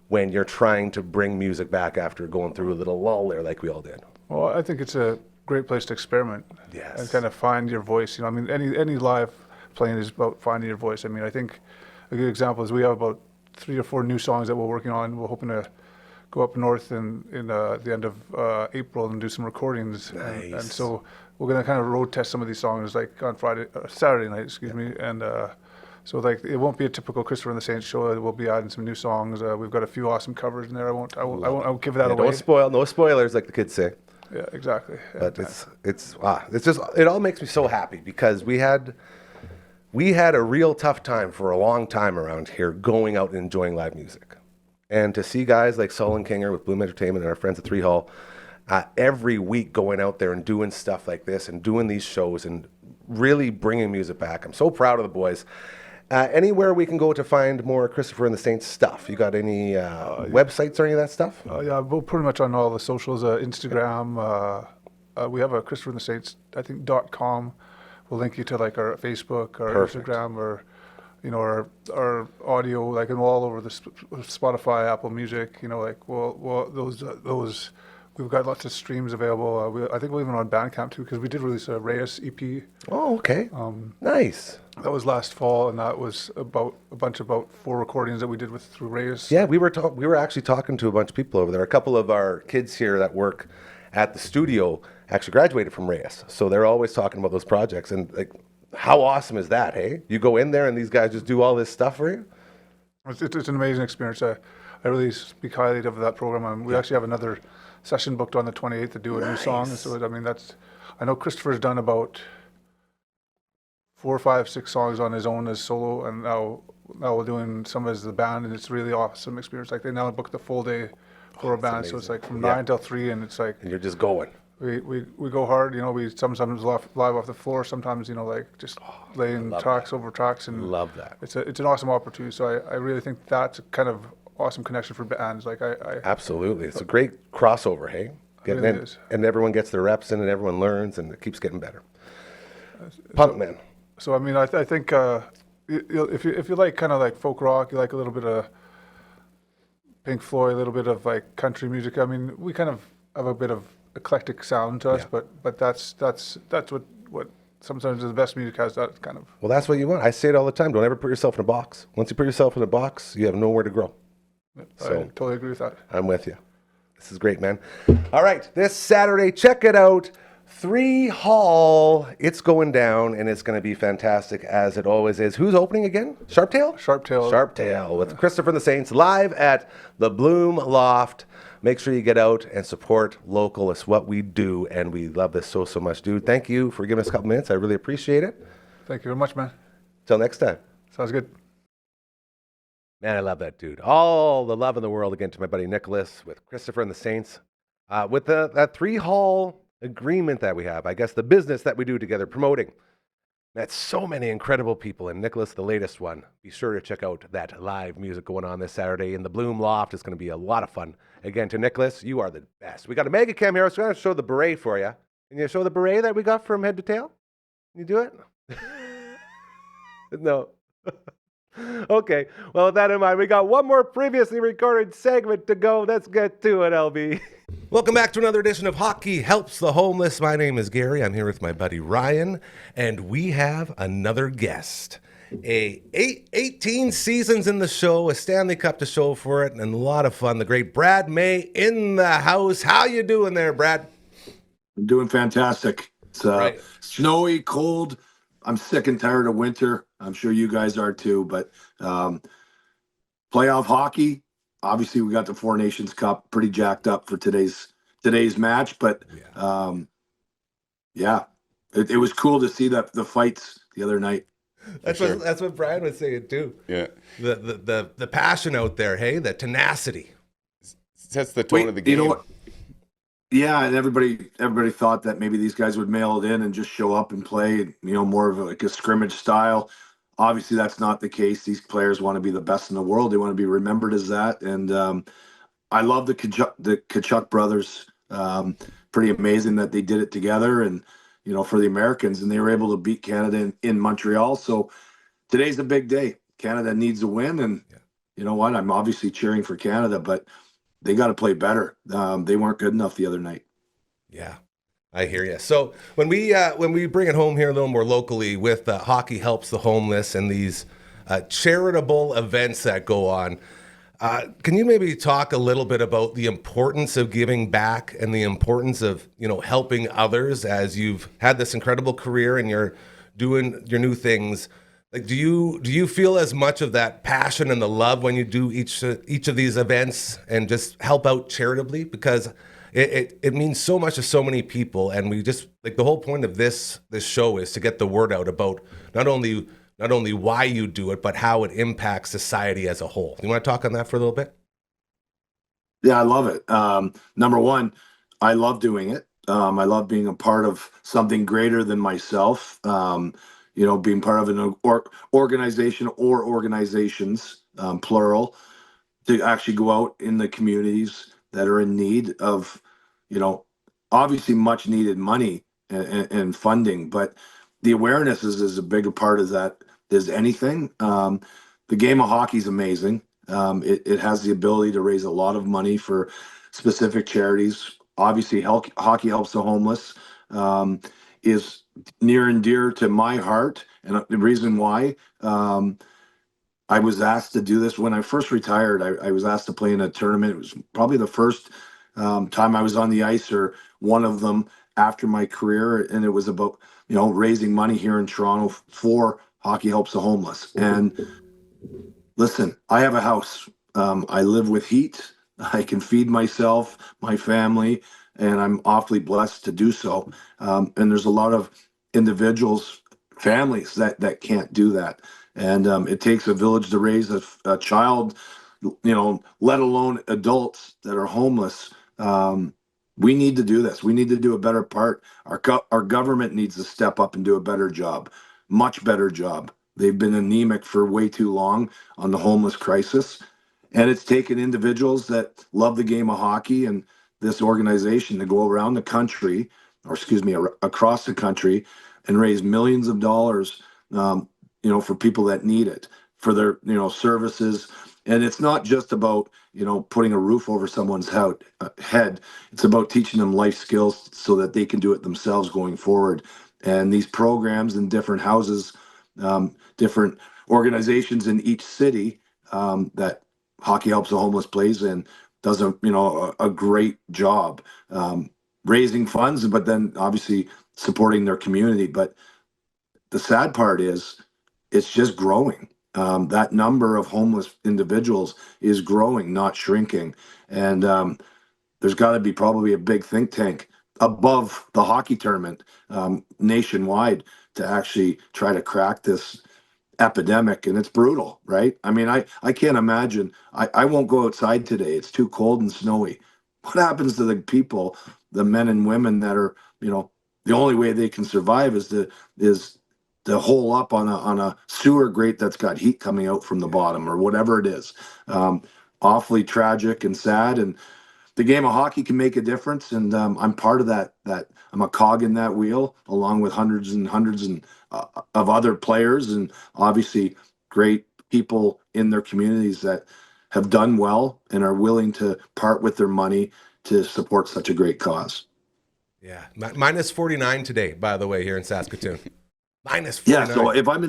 when you're trying to bring music back after going through a little lull there like we all did. Well, I think it's a great place to experiment. Yes. And kind of find your voice. You know, I mean, any live playing is about finding your voice. I mean, I think a good example is we have about 3 or 4 new songs that we're working on. We're hoping to go up north in the end of April and do some recordings. Nice. And so we're going to kind of road test some of these songs like on Saturday night, excuse me. And so like it won't be a typical Christopher and the Saints show. We'll be adding some new songs. We've got a few awesome covers in there. I won't give that away. Don't spoil, no spoilers like the kids say. Yeah, exactly. But it's just, it all makes me so happy because we had a real tough time for a long time around here going out and enjoying live music. And to see guys like Solon Kinger with Bloom Entertainment and our friends at Three Hall every week going out there and doing stuff like this and doing these shows and really bringing music back. I'm so proud of the boys. Anywhere we can go to find more Christopher and the Saints stuff? You got any websites or any of that stuff? Yeah, we're pretty much on all the socials, Instagram. We have a Christopher and the Saints, I think, .com. We'll link you to like our Facebook or Perfect. Instagram or, you know, our audio, like, and all over the Spotify, Apple Music, you know, like, those, we've got lots of streams available. I think we're even on Bandcamp too, because we did release a Reyes EP. Oh, okay. Nice. That was last fall, and that was about 4 recordings that we did through Reyes. Yeah, we were actually talking to a bunch of people over there. A couple of our kids here that work at the studio actually graduated from Reyes, so they're always talking about those projects. And like, how awesome is that? Hey, you go in there and these guys just do all this stuff for you. It's an amazing experience. I really speak highly of that program, and we actually have another session booked on the 28th to do a new song. So I mean, I know Christopher's done about 4, 5, 6 songs on his own as solo, and now we're doing some as the band, and it's really awesome experience. Like, they now book the full day for a band, amazing. so it's like from 9 till 3, and it's like, And you're just going. we go hard. You know, we sometimes live off the floor, sometimes, you know, like just laying tracks over tracks, and Love that. it's an awesome opportunity. So I really think that's a kind of awesome connection for bands. Like, I Absolutely. It's a great crossover, hey? Getting really in, is. and everyone gets their reps in and everyone learns and it keeps getting better. Punk Man. So I mean, I think if you like kind of like folk rock, you like a little bit of Pink Floyd, a little bit of like country music. I mean, we kind of have a bit of eclectic sound to us, but that's what sometimes the best music has, that kind of. Well, that's what you want. I say it all the time. Don't ever put yourself in a box. Once you put yourself in a box, you have nowhere to grow. I So- totally agree with that. I'm with you. This is great, man. All right, this Saturday, check it out. 3 Hall. It's going down, and it's going to be fantastic, as it always is. Who's opening again? Sharptail? Sharptail with Christopher and the Saints live at the Bloom Loft. Make sure you get out and support local. It's what we do, and we love this so much, dude. Thank you for giving us a couple minutes. I really appreciate it. Thank you very much, man. Till next time. Sounds good. Man, I love that dude. All the love in the world again to my buddy Nicholas with Christopher and the Saints. With that 3 Hall agreement that we have, I guess the business that we do together promoting. That's so many incredible people, and Nicholas, the latest one. Be sure to check out that live music going on this Saturday in the Bloom Loft. It's going to be a lot of fun. Again, to Nicholas, you are the best. We got a mega cam here. So I'm going to show the beret for you. Can you show the beret that we got from head to tail? Can you do it? No. Okay, well, with that in mind, we got one more previously recorded segment to go. Let's get to it, LB. Welcome back to another edition of Hockey Helps the Homeless. My name is Gary. I'm here with my buddy Ryan, and we have another guest. 18 seasons in the show, a Stanley Cup to show for it, and a lot of fun. The great Brad May in the house. How you doing there, Brad? I'm doing fantastic. It's snowy, cold. I'm sick and tired of winter. I'm sure you guys are too, but playoff hockey, obviously we got the Four Nations Cup pretty jacked up for today's match, but it was cool to see the fights the other night. That's what Brian was saying too. Yeah. The passion out there, hey, the tenacity. Sets the tone of the game. You know what? Yeah, and everybody thought that maybe these guys would mail it in and just show up and play, you know, more of like a scrimmage style. Obviously, that's not the case. These players want to be the best in the world. They want to be remembered as that. And I love the Tkachuk brothers. Pretty amazing that they did it together, and you know, for the Americans, and they were able to beat Canada in Montreal. So today's a big day. Canada needs a win, and you know what? I'm obviously cheering for Canada, but they got to play better. They weren't good enough the other night. Yeah, I hear you. So when we bring it home here a little more locally with Hockey Helps the Homeless and these charitable events that go on, can you maybe talk a little bit about the importance of giving back and the importance of, you know, helping others as you've had this incredible career and you're doing your new things? Like, do you feel as much of that passion and the love when you do each of these events and just help out charitably? Because it means so much to so many people, and we just, like, the whole point of this show is to get the word out about not only why you do it, but how it impacts society as a whole. You want to talk on that for a little bit? Yeah, I love it. Number one, I love doing it. I love being a part of something greater than myself. Being part of an organization or organizations, plural, to actually go out in the communities that are in need of, you know, obviously much needed money and funding, but the awareness is a bigger part of that as anything. The game of hockey is amazing. It has the ability to raise a lot of money for specific charities. Obviously, hockey helps the homeless is near and dear to my heart, and the reason why. I was asked to do this when I first retired. I was asked to play in a tournament. It was probably the first time I was on the ice, or one of them after my career, and it was about raising money here in Toronto for Hockey Helps the Homeless. And listen, I have a house. I live with heat. I can feed myself, my family, and I'm awfully blessed to do so. And there's a lot of individuals, families that can't do that. And it takes a village to raise a child, let alone adults that are homeless. We need to do this. We need to do a better part. Our government needs to step up and do a better job, much better job. They've been anemic for way too long on the homeless crisis. And it's taken individuals that love the game of hockey and this organization to go around the country, or excuse me, across the country, and raise millions of dollars, for people that need it, for their, services. And it's not just about, putting a roof over someone's head. It's about teaching them life skills so that they can do it themselves going forward. And these programs in different houses, different organizations in each city that Hockey Helps the Homeless plays in does a great job raising funds, but then obviously supporting their community. But the sad part is it's just growing. That number of homeless individuals is growing, not shrinking. And there's got to be probably a big think tank above the hockey tournament nationwide to actually try to crack this epidemic. And it's brutal, right? I mean, I can't imagine. I won't go outside today. It's too cold and snowy. What happens to the people, the men and women that are, the only way they can survive is to hole up on a sewer grate that's got heat coming out from the bottom, or whatever it is. Awfully tragic and sad. And the game of hockey can make a difference, and I'm part of that. I'm a cog in that wheel, along with hundreds and hundreds of other players, and obviously great people in their communities that have done well and are willing to part with their money to support such a great cause. Yeah, minus 49 today, by the way, here in Saskatoon. Minus 49. Yeah, so if I'm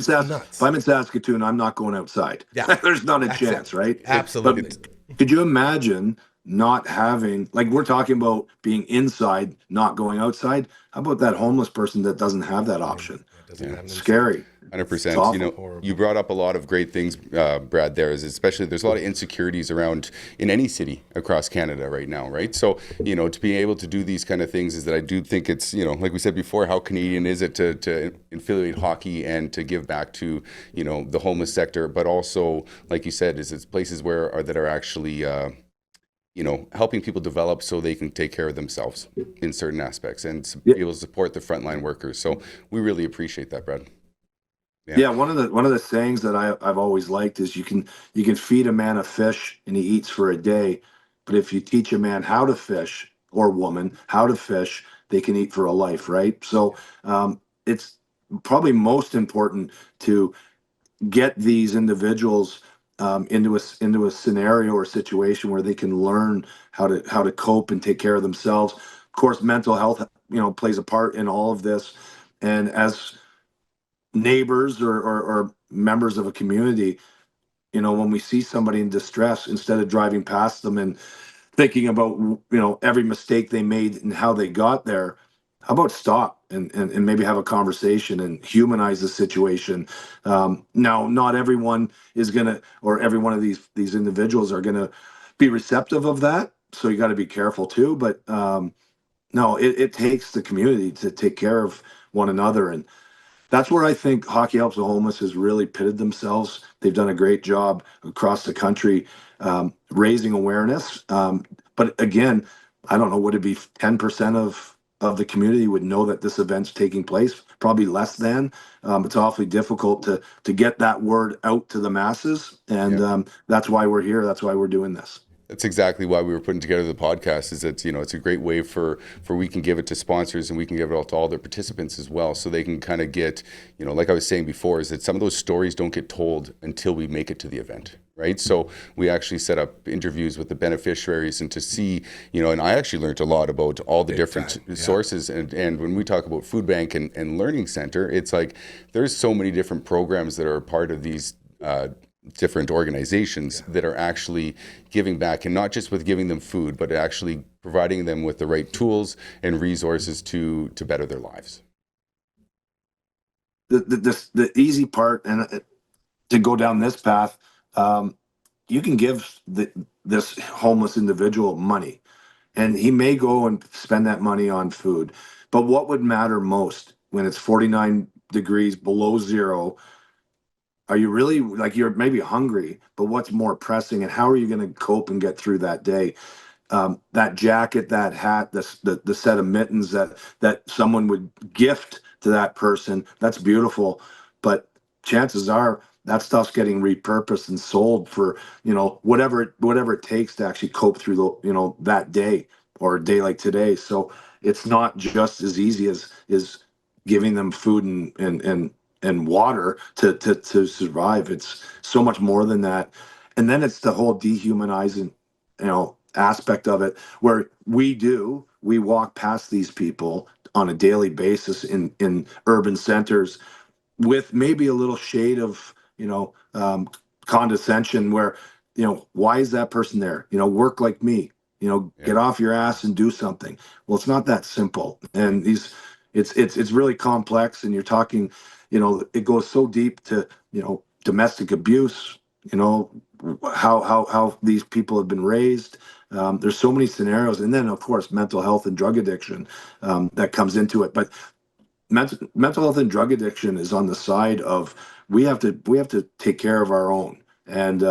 in Saskatoon, I'm not going outside. Yeah, there's not a chance, right? Absolutely. But could you imagine not having, like, we're talking about being inside, not going outside? How about that homeless person that doesn't have that option? Scary. 100%. You brought up a lot of great things, Brad, there is especially there's a lot of insecurities around in any city across Canada right now, right? So, to be able to do these kind of things is that I do think it's, like we said before, how Canadian is it to affiliate hockey and to give back to, the homeless sector, but also, like you said, is it's places that are actually, helping people develop so they can take care of themselves in certain aspects and be able to support the frontline workers. So we really appreciate that, Brad. Yeah, one of the sayings that I've always liked is you can feed a man a fish and he eats for a day, but if you teach a man how to fish, or woman how to fish, they can eat for a life, right? So it's probably most important to get these individuals into a scenario or situation where they can learn how to cope and take care of themselves. Of course, mental health plays a part in all of this, and as neighbors or members of a community, when we see somebody in distress, instead of driving past them and thinking about every mistake they made and how they got there, how about stop and maybe have a conversation and humanize the situation? Now, not everyone is gonna, or every one of these individuals are gonna be receptive of that, so you got to be careful too. But no, it takes the community to take care of one another, and that's where I think Hockey Helps the Homeless has really pitted themselves. They've done a great job across the country raising awareness. But again, I don't know, would it be 10% of the community would know that this event's taking place? Probably less than. It's awfully difficult to get that word out to the masses, and that's why we're here. That's why we're doing this. That's exactly why we were putting together the podcast. Is that it's a great way for we can give it to sponsors, and we can give it out to all their participants as well, so they can kind of get, like I was saying before, is that some of those stories don't get told until we make it to the event. Right. So we actually set up interviews with the beneficiaries and to see, and I actually learned a lot about all the different sources. And when we talk about food bank and learning center, it's like there's so many different programs that are part of these different organizations that are actually giving back, and not just with giving them food, but actually providing them with the right tools and resources to better their lives. The easy part, and to go down this path, you can give this homeless individual money, and he may go and spend that money on food. But what would matter most when it's 49 degrees below zero? Are you really, like, you're maybe hungry, but what's more pressing, and how are you going to cope and get through that day? That jacket, that hat, the set of mittens that someone would gift to that person, that's beautiful. But chances are that stuff's getting repurposed and sold for, whatever it takes to actually cope through that day, or a day like today. So it's not just as easy as giving them food and water to survive. It's so much more than that. And then it's the whole dehumanizing, aspect of it, where we walk past these people on a daily basis in urban centers with maybe a little shade of, condescension, where, why is that person there? Work like me, get off your ass and do something. Well, it's not that simple. And it's really complex, and you're talking, it goes so deep to, domestic abuse, how these people have been raised. There's so many scenarios, and then of course mental health and drug addiction that comes into it. But mental health and drug addiction is on the side of, we have to take care of our own. And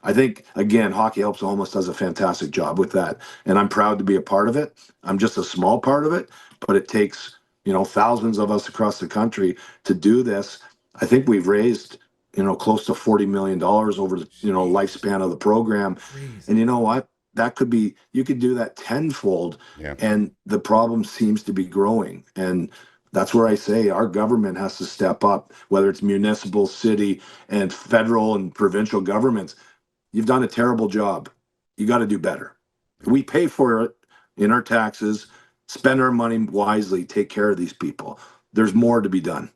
I think, again, Hockey Helps the Homeless does a fantastic job with that, and I'm proud to be a part of it. I'm just a small part of it, but it takes thousands of us across the country to do this. I think we've raised close to $40 million over the lifespan of the program. Crazy. And you know what? That could be, you could do that tenfold, and the problem seems to be growing. And that's where I say our government has to step up, whether it's municipal, city, and federal and provincial governments. You've done a terrible job. You got to do better. We pay for it in our taxes, spend our money wisely, take care of these people. There's more to be done.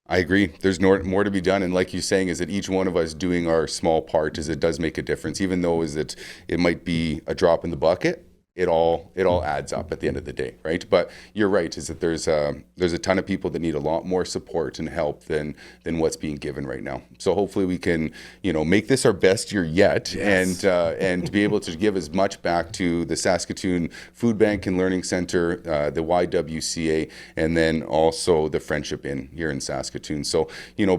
I agree. There's more to be done, and like you're saying, is that each one of us doing our small part, is it does make a difference, even though it might be a drop in the bucket. It all adds up at the end of the day, right? But you're right, is that there's a ton of people that need a lot more support and help than what's being given right now. So hopefully we can, make this our best year yet, and be able to give as much back to the Saskatoon Food Bank and Learning Center, the YWCA, and then also the Friendship Inn here in Saskatoon. So,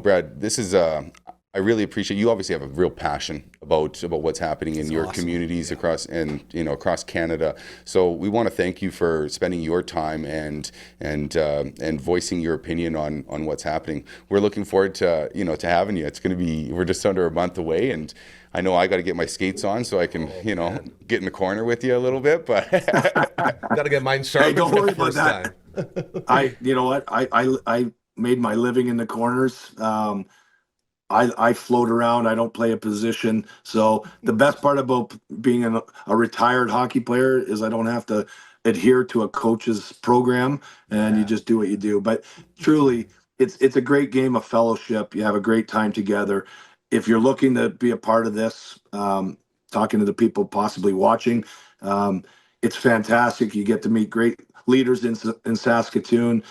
Brad, this is I really appreciate, you obviously have a real passion about what's happening in your communities across Canada. So we want to thank you for spending your time and voicing your opinion on what's happening. We're looking forward to to having you. It's going to be, we're just under a month away, and I know I got to get my skates on so I can get in the corner with you a little bit, but got to get mine sharpened. Hey, don't worry about time. I made my living in the corners. I float around. I don't play a position. So the best part about being a retired hockey player is I don't have to adhere to a coach's program, and you just do what you do. But truly, it's a great game of fellowship. You have a great time together. If you're looking to be a part of this, talking to the people possibly watching, it's fantastic. You get to meet great leaders in Saskatoon,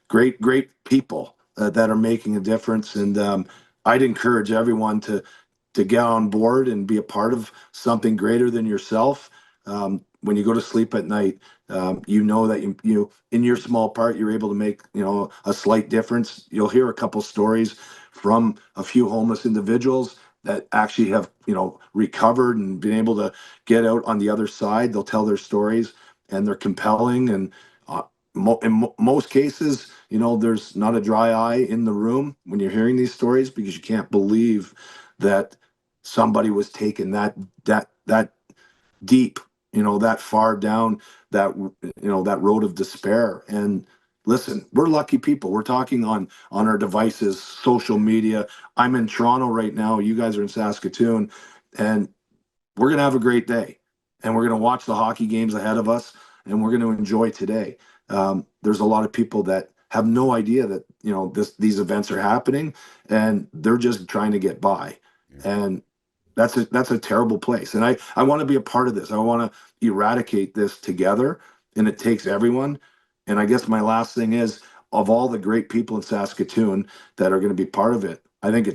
great people that are making a difference. And I'd encourage everyone to get on board and be a part of something greater than yourself. When you go to sleep at night, that you in your small part, you're able to make a slight difference. You'll hear a couple stories from a few homeless individuals, that actually have, recovered and been able to get out on the other side. They'll tell their stories, and they're compelling. And most cases, there's not a dry eye in the room when you're hearing these stories, because you can't believe that somebody was taken that deep, that far down that road of despair. And listen, we're lucky people. We're talking on our devices, social media. I'm in Toronto right now. You guys are in Saskatoon, and we're going to have a great day, and we're going to watch the hockey games ahead of us, and we're going to enjoy today. There's a lot of people that have no idea that, these events are happening, and they're just trying to get by. And that's a terrible place. And I want to be a part of this. I want to eradicate this together, and it takes everyone. And I guess my last thing is, of all the great people in Saskatoon that are going to be part of it, I think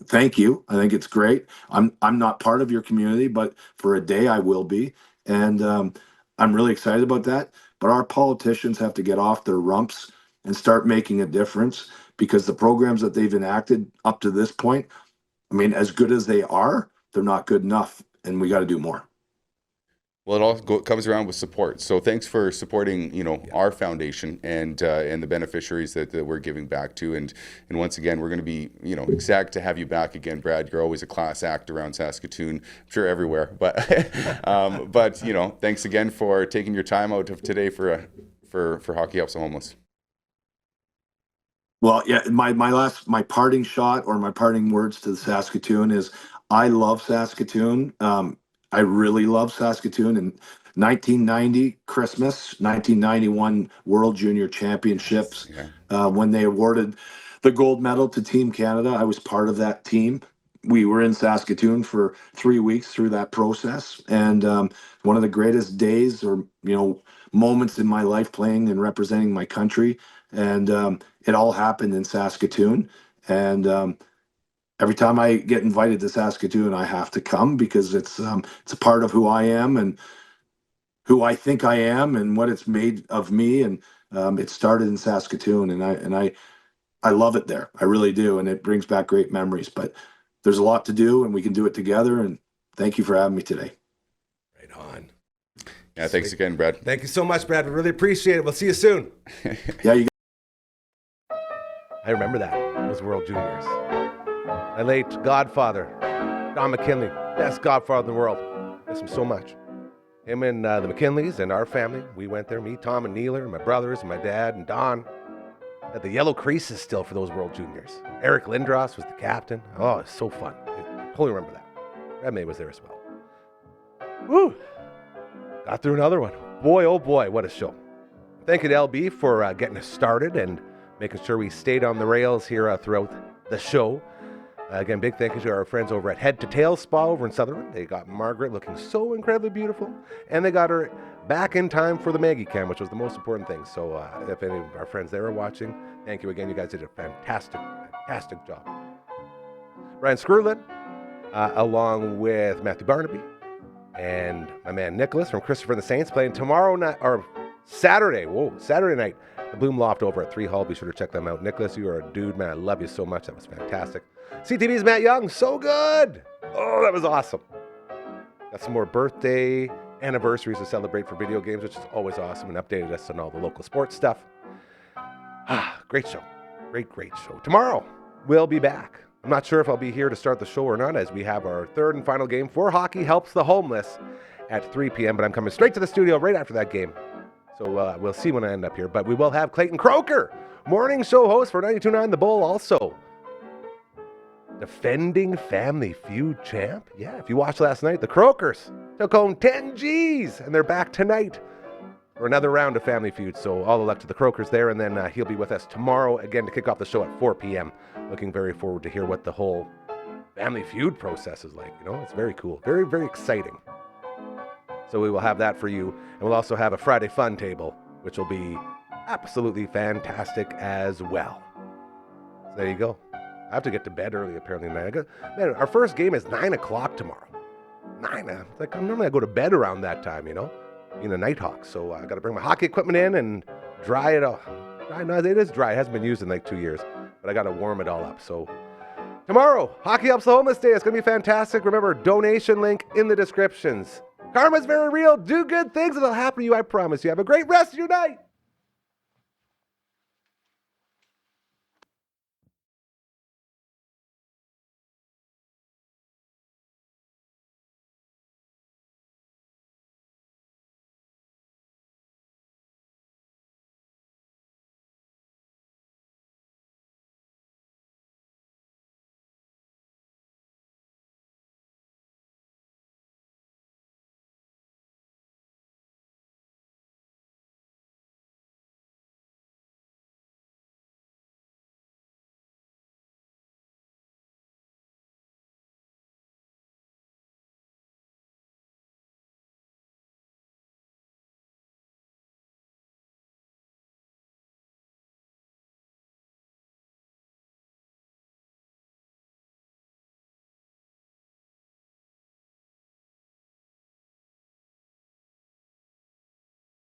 thank you. I think it's great. I'm not part of your community, but for a day I will be. And I'm really excited about that. But our politicians have to get off their rumps and start making a difference, because the programs that they've enacted up to this point, I mean, as good as they are, they're not good enough, and we got to do more. Well, it all comes around with support. So thanks for supporting, our foundation and the beneficiaries that we're giving back to. And once again, we're going to be, ecstatic to have you back again, Brad. You're always a class act around Saskatoon. I'm sure everywhere. But thanks again for taking your time out of today for Hockey Helps the Homeless. Well, yeah, my parting shot, or my parting words to the Saskatoon is, I love Saskatoon. I really love Saskatoon. In 1990 Christmas, 1991 World Junior Championships, when they awarded the gold medal to Team Canada, I was part of that team. We were in Saskatoon for 3 weeks through that process, and one of the greatest days, or moments in my life, playing and representing my country. And it all happened in Saskatoon. And every time I get invited to Saskatoon, I have to come, because it's a part of who I am and who I think I am and what it's made of me. And it started in Saskatoon, and I love it there. I really do, and it brings back great memories. But there's a lot to do, and we can do it together. And thank you for having me today. Right on. Yeah, thanks again, Brad. Thank you so much, Brad. We really appreciate it. We'll see you soon. Yeah, I remember that. Those World Juniors. My late godfather, Don McKinley, best godfather in the world. Miss him so much. Him and the McKinleys and our family, we went there. Me, Tom, and Neeler, and my brothers, and my dad, and Don. Had the yellow creases still for those World Juniors. Eric Lindros was the captain. Oh, it's so fun. I totally remember that. Brad May was there as well. Woo! Got through another one. Boy, oh boy, what a show. Thank you to LB for getting us started and making sure we stayed on the rails here throughout the show. Again, big thank you to our friends over at Head to Tail Spa over in Sutherland. They got Margaret looking so incredibly beautiful, and they got her back in time for the Maggie Cam, which was the most important thing. So if any of our friends there are watching, thank you again. You guys did a fantastic job. Brian Skrudland, along with Matthew Barnaby, and my man Nicholas from Christopher and the Saints, playing tomorrow night, or Saturday night, the Bloom Loft over at 3 Hall. Be sure to check them out. Nicholas, you are a dude, man. I love you so much. That was fantastic. CTV's Matt Young, so good. Oh, that was awesome. Got some more birthday anniversaries to celebrate for video games, which is always awesome, and updated us on all the local sports stuff. Great show. Great show. Tomorrow, we'll be back. I'm not sure if I'll be here to start the show or not, as we have our third and final game for Hockey Helps the Homeless at 3 p.m., but I'm coming straight to the studio right after that game. So we'll see when I end up here. But we will have Clayton Croker, morning show host for 92.9 The Bull, also defending Family Feud champ. Yeah, if you watched last night, the Crokers took home 10 G's, and they're back tonight for another round of Family Feud. So all the luck to the Crokers there, and then he'll be with us tomorrow again to kick off the show at 4 p.m. Looking very forward to hear what the whole Family Feud process is like. It's very cool. Very, very exciting. So we will have that for you. And we'll also have a Friday Fun Table, which will be absolutely fantastic as well. So there you go. I have to get to bed early, apparently, tonight. Man, our first game is 9 o'clock tomorrow. 9? Normally I go to bed around that time, being a Nighthawk. So I got to bring my hockey equipment in and dry it off. No, it is dry. It hasn't been used in like 2 years. But I got to warm it all up. So Tomorrow, Hockey Helps the Homeless Day. It's going to be fantastic. Remember, donation link in the descriptions. Karma's very real. Do good things. It'll happen to you. I promise you. Have a great rest of your night.